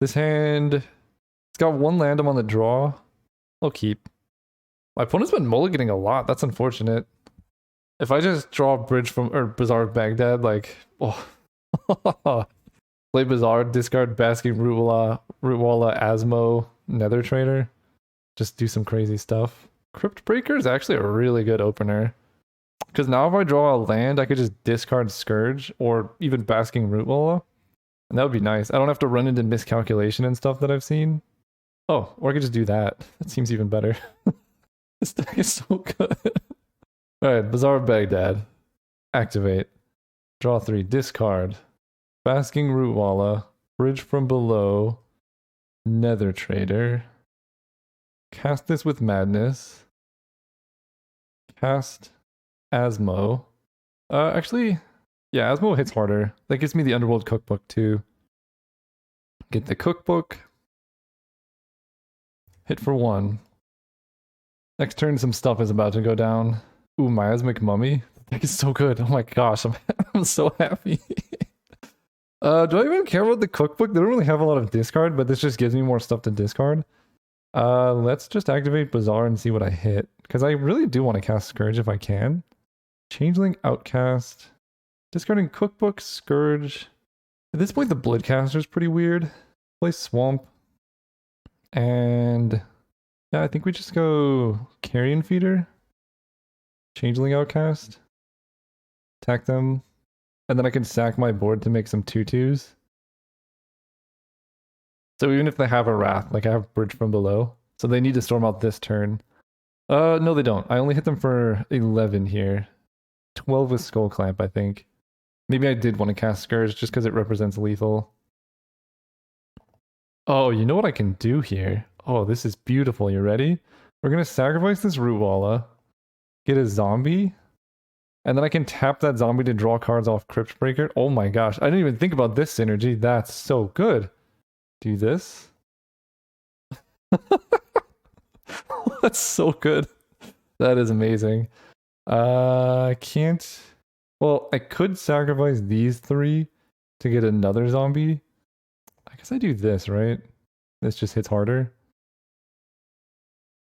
This hand, it's got 1 land I'm on the draw. I'll keep. My opponent's been mulliganing a lot. That's unfortunate. If I just draw a bridge from, or Bazaar of Baghdad, like, oh. Play Bazaar, discard Basking Rootwalla, Asmo, Nether Trader. Just do some crazy stuff. Crypt Breaker is actually a really good opener. Because now if I draw a land, I could just discard Scourge or even Basking Rootwalla. And that would be nice. I don't have to run into miscalculation and stuff that I've seen. Oh, or I could just do that. That seems even better. This deck is so good. Alright, Bazaar of Baghdad. Activate. Draw 3, discard. Basking Rootwalla. Bridge from below. Nether Trader. Cast this with Madness. Cast Asmo. Actually, yeah, Asmo hits harder. That gives me the Underworld Cookbook too. Get the Cookbook. Hit for 1. Next turn, some stuff is about to go down. Ooh, Miasmic Mummy. That deck is so good. Oh my gosh, I'm so happy. Do I even care about the Cookbook? They don't really have a lot of discard, but this just gives me more stuff to discard. Let's just activate Bazaar and see what I hit. Because I really do want to cast Scourge if I can. Changeling Outcast. Discarding Cookbook, Scourge. At this point, the Bloodcaster is pretty weird. Play Swamp. And yeah, I think we just go Carrion Feeder. Changeling Outcast. Attack them. And then I can sack my board to make some 2/2s. So even if they have a Wrath, like I have Bridge from Below. So they need to storm out this turn. No, they don't. I only hit them for 11 here. 12 with Skull Clamp, I think. Maybe I did want to cast Scourge just because it represents lethal. Oh, you know what I can do here? Oh, this is beautiful. You ready? We're going to sacrifice this Rootwalla, get a zombie, and then I can tap that zombie to draw cards off Cryptbreaker. Oh my gosh, I didn't even think about this synergy. That's so good. Do this. That's so good. That is amazing. I can't... Well, I could sacrifice these 3 to get another zombie. I guess I do this, right? This just hits harder.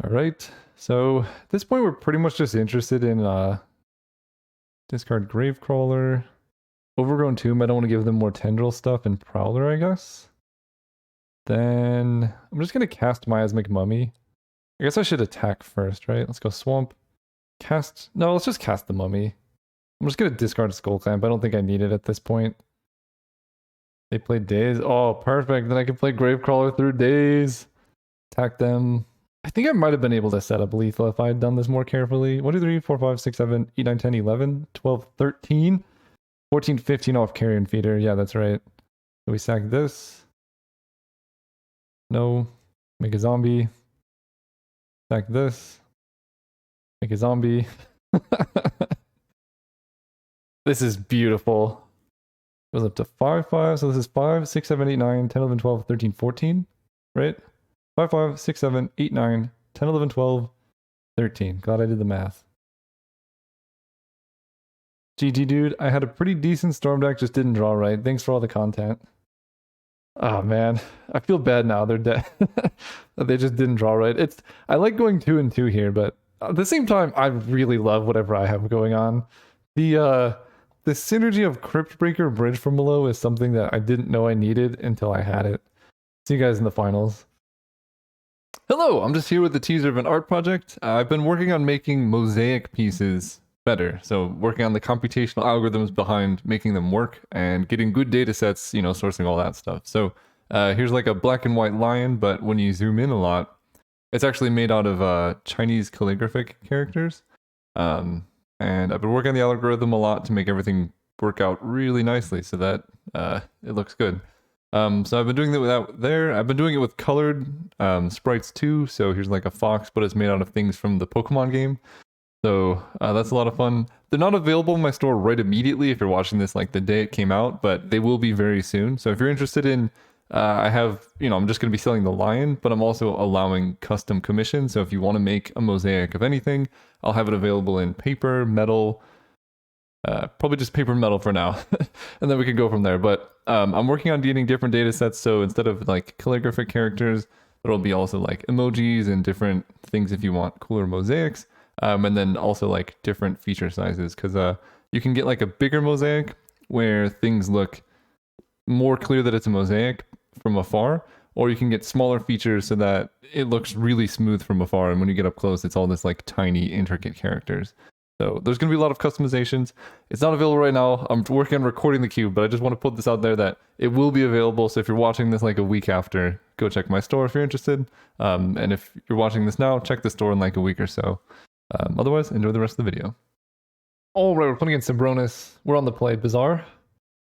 Alright, so at this point we're pretty much just interested in discard Gravecrawler. Overgrown Tomb, I don't want to give them more Tendril stuff, and Prowler, I guess. Then I'm just going to cast Miasmic Mummy. I guess I should attack first, right? Let's go Swamp. Cast... No, let's just cast the Mummy. I'm just going to discard Skull Clamp. I don't think I need it at this point. They played Daze. Oh, perfect. Then I can play Gravecrawler through Daze. Attack them. I think I might have been able to set up lethal if I had done this more carefully. 1, 2, 3, 4, 5, 6, 7, 8, 9, 10, 11, 12, 13, 14, 15 off Carrion Feeder. Yeah, that's right. So we sack this. No. Make a zombie. Sack this. Make a zombie. This is beautiful. Goes up to 5, 5. So this is 5, 6, 7, 8, 9, 10, 11, 12, 13, 14. Right? 5, 5, 6, 7, 8, 9, 10, 11, 12, 13. Glad I did the math. GG, dude. I had a pretty decent Storm deck, just didn't draw right. Thanks for all the content. Oh, man. I feel bad now. They're dead. They just didn't draw right. I like going 2 and 2 here, but at the same time, I really love whatever I have going on. The synergy of Cryptbreaker Bridge from Below is something that I didn't know I needed until I had it. See you guys in the finals. Hello, I'm just here with the teaser of an art project. I've been working on making mosaic pieces better. So working on the computational algorithms behind making them work and getting good data sets, sourcing all that stuff. So here's like a black and white lion, but when you zoom in a lot, it's actually made out of Chinese calligraphic characters. And I've been working on the algorithm a lot to make everything work out really nicely so that it looks good. So I've been doing that there. I've been doing it with colored sprites too. So here's like a fox, but it's made out of things from the Pokemon game. So that's a lot of fun. They're not available in my store right immediately if you're watching this like the day it came out, but they will be very soon. So if you're interested in, I have, I'm just going to be selling the lion, but I'm also allowing custom commissions. So if you want to make a mosaic of anything, I'll have it available in paper, metal, probably just paper and metal for now, and then we can go from there. But I'm working on getting different data sets. So instead of like calligraphic characters, there'll be also like emojis and different things if you want cooler mosaics. And then also like different feature sizes, because you can get like a bigger mosaic where things look more clear that it's a mosaic from afar, or you can get smaller features so that it looks really smooth from afar, and when you get up close it's all this like tiny intricate characters. So there's going to be a lot of customizations. It's not available right now. I'm working on recording the cube, but I just want to put this out there that it will be available. So if you're watching this like a week after, go check my store if you're interested. And if you're watching this now, check the store in like a week or so. Otherwise, enjoy the rest of the video. All right, we're playing against Sabronis. We're on the play. Bizarre.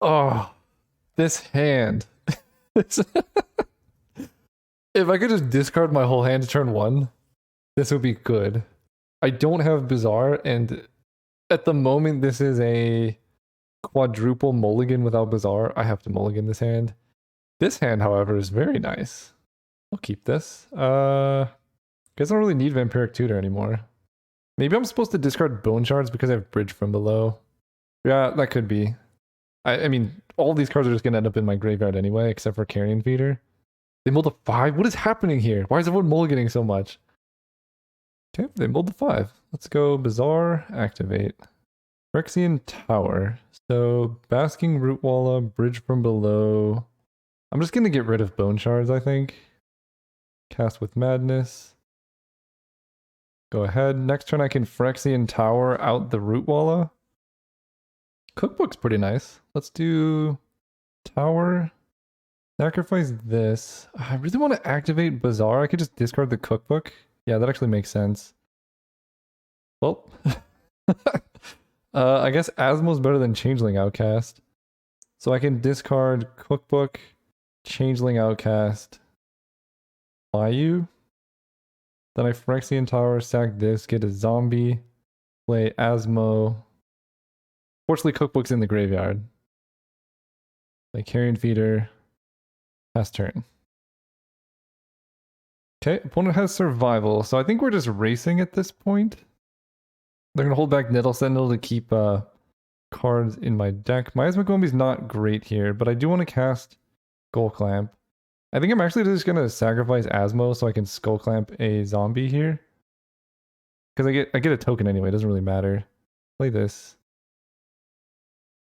Oh, this hand. If I could just discard my whole hand to turn 1, this would be good. I don't have Bizarre, and at the moment this is a quadruple mulligan without Bizarre. I have to mulligan this hand. This hand, however, is very nice. I'll keep this. Guess I don't really need Vampiric Tutor anymore. Maybe I'm supposed to discard Bone Shards because I have Bridge from Below. Yeah, that could be. I mean, all these cards are just going to end up in my graveyard anyway, except for Carrion Feeder. They mulled a 5? What is happening here? Why is everyone mulliganing so much? Okay, they mulled the 5. Let's go Bizarre, activate. Phyrexian Tower. So Basking Rootwalla, Bridge from Below. I'm just gonna get rid of Bone Shards, I think. Cast with Madness. Go ahead. Next turn I can Phyrexian Tower out the Rootwalla. Cookbook's pretty nice. Let's do Tower. Sacrifice this. I really want to activate Bazaar. I could just discard the Cookbook. Yeah, that actually makes sense. Well, I guess Asmo's better than Changeling Outcast. So I can discard Cookbook, Changeling Outcast, Bayou. Then I Phyrexian Tower, sack this, get a zombie, play Asmo. Fortunately, Cookbook's in the graveyard. Play Carrion Feeder. Pass turn. Okay, opponent has Survival, so I think we're just racing at this point. They're going to hold back Nettle Sentinel to keep cards in my deck. Miasma-Gombi's not great here, but I do want to cast Skull Clamp. I think I'm actually just going to sacrifice Asmo so I can Skull Clamp a zombie here. Because I get a token anyway, it doesn't really matter. Play this.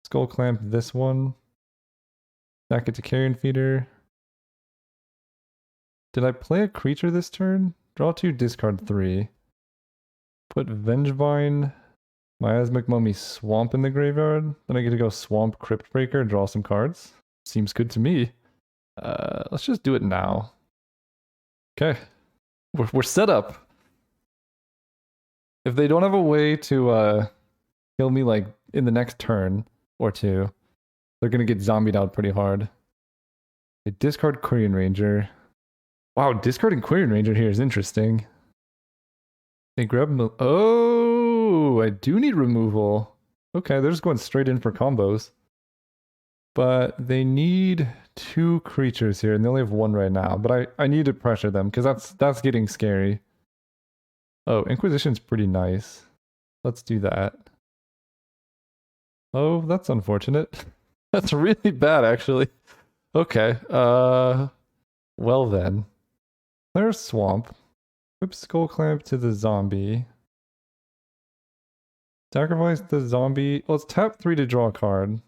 Skull Clamp this one. Back it to Carrion Feeder. Did I play a creature this turn? Draw 2, discard 3. Put Vengevine, Miasmic Mummy, Swamp in the graveyard. Then I get to go Swamp, Cryptbreaker, draw some cards. Seems good to me. Let's just do it now. Okay. We're set up. If they don't have a way to kill me like in the next turn or two, they're gonna get zombied out pretty hard. They discard Quirion Ranger. Wow, discarding Quirion Ranger here is interesting. They grab... Oh, I do need removal. Okay, they're just going straight in for combos. But they need 2 creatures here, and they only have 1 right now. But I need to pressure them, because that's getting scary. Oh, Inquisition's pretty nice. Let's do that. Oh, that's unfortunate. That's really bad, actually. Okay, well then. There's Swamp. Whip Skull Clamp to the zombie. Sacrifice the zombie. Let's tap 3 to draw a card.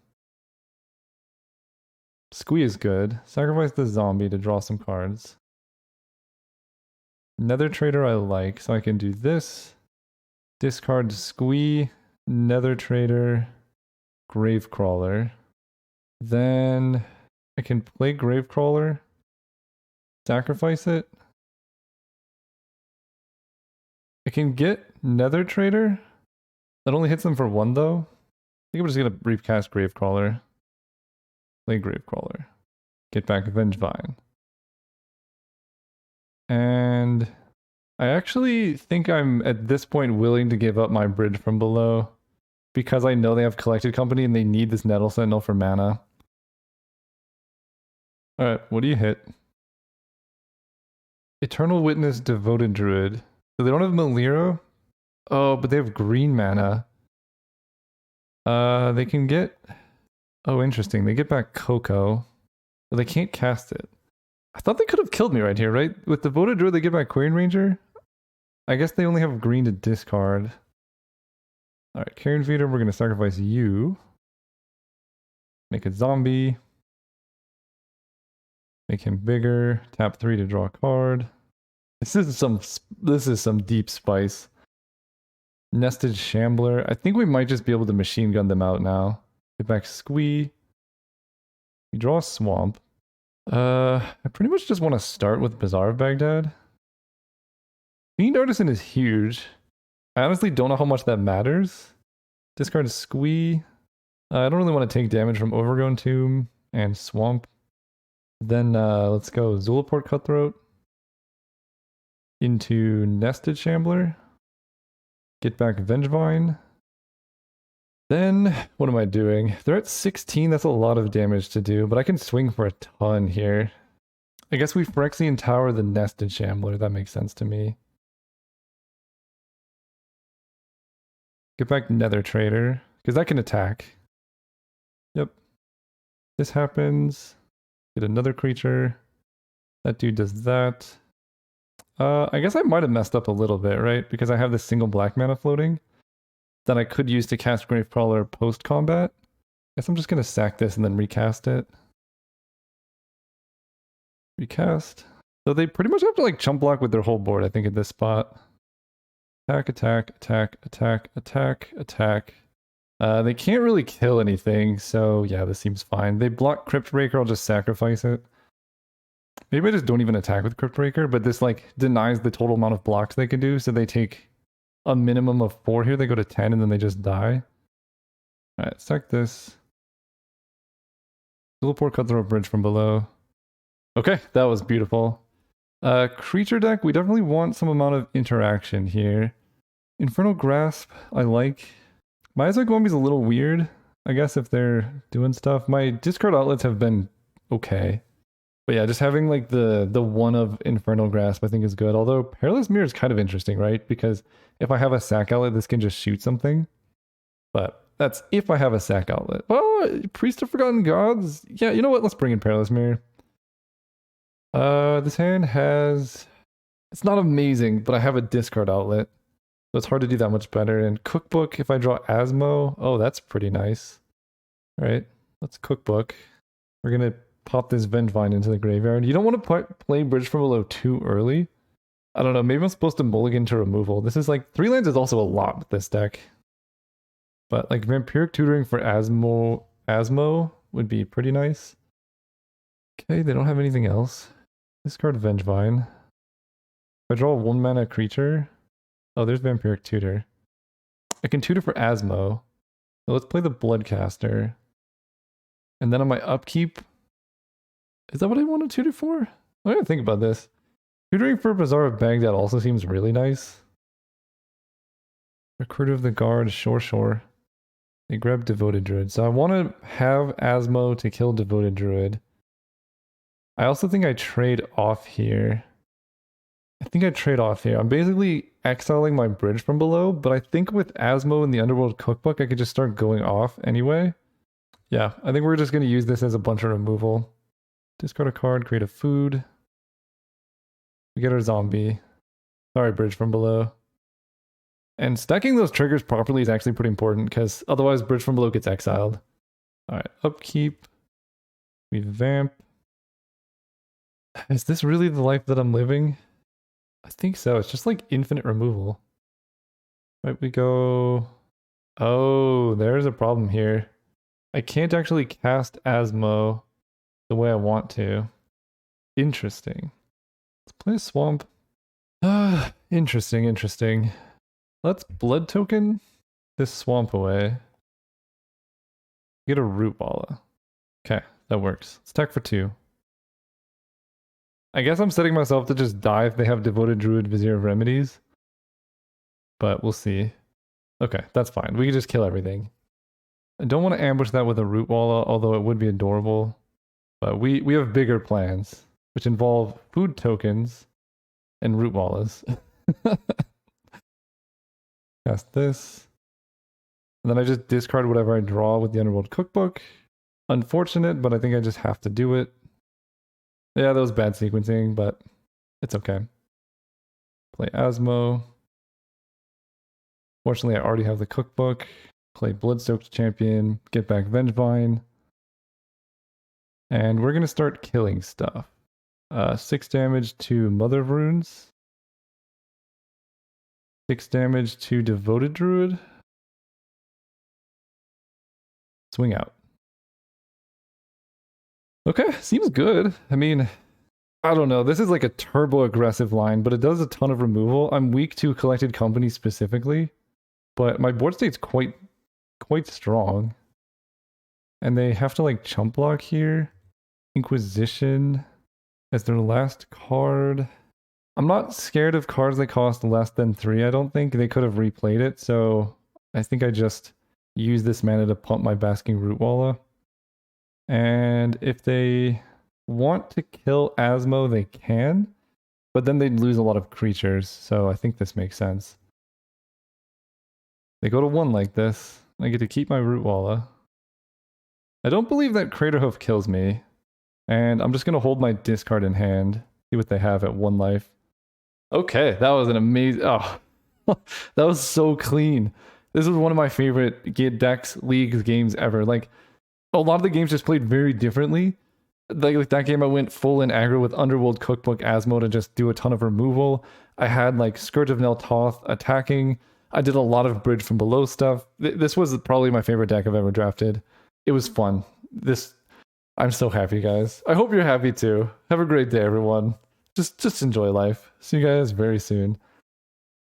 Squee is good. Sacrifice the zombie to draw some cards. Nether Trader I like, so I can do this. Discard Squee, Nether Trader, Gravecrawler. Then I can play Gravecrawler. Sacrifice it. I can get Nether Trader. That only hits them for 1 though. I think I'm just gonna recast Gravecrawler. Play Gravecrawler. Get back Vengevine. And I actually think I'm at this point willing to give up my Bridge from Below. Because I know they have Collected Company and they need this Nettle Sentinel for mana. Alright, what do you hit? Eternal Witness, Devoted Druid. So they don't have Melira? Oh, but they have green mana. They can get... Oh, interesting. They get back Coco. But they can't cast it. I thought they could have killed me right here, right? With Devoted Druid, they get back Quirion Ranger? I guess they only have green to discard. Alright, Carrion Feeder, we're going to sacrifice you. Make a zombie. Make him bigger. Tap 3 to draw a card. This is some deep spice. Nested Shambler. I think we might just be able to machine gun them out now. Get back Squee. We draw a Swamp. I pretty much just want to start with Bazaar of Baghdad. Fiend Artisan is huge. I honestly don't know how much that matters. Discard Squee. I don't really want to take damage from Overgrown Tomb and Swamp. Then let's go Zulaport Cutthroat. Into Nested Shambler. Get back Vengevine. Then, what am I doing? They're at 16, that's a lot of damage to do, but I can swing for a ton here. I guess we Phyrexian Tower the Nested Shambler, that makes sense to me. Get back Nether Trader, because that can attack. Yep. This happens. Get another creature. That dude does that. I guess I might have messed up a little bit, right? Because I have this single black mana floating. that I could use to cast Gravecrawler post-combat. Guess I'm just going to sack this and then recast it. Recast. So they pretty much have to like chump block with their whole board, I think, at this spot. Attack, attack, attack, attack, attack, attack. They can't really kill anything, so yeah, this seems fine. They block Cryptbreaker, I'll just sacrifice it. Maybe I just don't even attack with Cryptbreaker, but this like denies the total amount of blocks they can do, so they take a minimum of 4 here, they go to 10 and then they just die. Alright, sack this. Teleport Cutthroat Bridge from below. Okay, that was beautiful. Creature deck, we definitely want some amount of interaction here. Infernal Grasp, I like. My Isaac Gombi's a little weird, I guess, if they're doing stuff. My discard outlets have been okay. But yeah, just having like the one of Infernal Grasp I think is good. Although Perilous Mirror is kind of interesting, right? Because if I have a sack outlet, this can just shoot something. But that's if I have a sack outlet. Oh, Priest of Forgotten Gods? Yeah, you know what? Let's bring in Perilous Mirror. This hand has... It's not amazing, but I have a discard outlet. So it's hard to do that much better. And Cookbook, if I draw Asmo, oh, that's pretty nice. All right, let's Cookbook. We're going to pop this Vengevine into the graveyard. You don't want to play Bridge from Below too early. I don't know, maybe I'm supposed to mulligan to removal. This is like, 3 lands is also a lot with this deck. But like Vampiric Tutoring for Asmo would be pretty nice. Okay, they don't have anything else. Discard Vengevine. If I draw a 1-mana creature... Oh, there's Vampiric Tutor. I can tutor for Asmo. So let's play the Bloodcaster. And then on my upkeep... Is that what I want to tutor for? I gotta think about this. Tutoring for Bazaar of Baghdad also seems really nice. Recruit of the Guard, sure. They grab Devoted Druid. So I want to have Asmo to kill Devoted Druid. I also think I trade off here. I'm basically exiling my Bridge from Below, but I think with Asmo and the Underworld Cookbook, I could just start going off anyway. Yeah, I think we're just going to use this as a bunch of removal. Discard a card, create a food. We get our zombie. Sorry, Bridge from Below. And stacking those triggers properly is actually pretty important, because otherwise Bridge from Below gets exiled. Alright, upkeep. We vamp. Is this really the life that I'm living? I think so. It's just like infinite removal. Right, we go... Oh, there's a problem here. I can't actually cast Asmo the way I want to. Interesting. Let's play a swamp. Interesting. Let's blood token this swamp away. Get a root walla. Okay, that works. Let's attack for 2. I guess I'm setting myself to just die if they have Devoted Druid, Vizier of Remedies. But we'll see. Okay, that's fine. We can just kill everything. I don't want to ambush that with a root walla, although it would be adorable. But we have bigger plans, which involve food tokens and root wallas. Cast this. And then I just discard whatever I draw with the Underworld Cookbook. Unfortunate, but I think I just have to do it. Yeah, that was bad sequencing, but it's okay. Play Asmo. Fortunately, I already have the Cookbook. Play Bloodsoaked Champion. Get back Vengevine. And we're going to start killing stuff. 6 damage to Mother of Runes. 6 damage to Devoted Druid. Swing out. Okay, seems good. I mean, I don't know. This is like a turbo aggressive line, but it does a ton of removal. I'm weak to Collected Company specifically, but my board state's quite strong. And they have to like chump block here. Inquisition as their last card. I'm not scared of cards that cost less than 3, I don't think. They could have replayed it, so I think I just use this mana to pump my Basking Root Walla. And if they want to kill Asmo, they can, but then they'd lose a lot of creatures, so I think this makes sense. They go to 1 like this. I get to keep my Root Walla. I don't believe that Craterhoof kills me, and I'm just going to hold my discard in hand, see what they have at 1 life. Okay, that was an amazing... Oh, that was so clean. This was one of my favorite decks, leagues, games ever. Like a lot of the games just played very differently. Like that game, I went full in aggro with Underworld Cookbook Asmo to just do a ton of removal. I had like Scourge of Neltoth attacking. I did a lot of bridge from below stuff. This was probably my favorite deck I've ever drafted. It was fun. I'm so happy, guys. I hope you're happy too. Have a great day, everyone. Just enjoy life. See you guys very soon.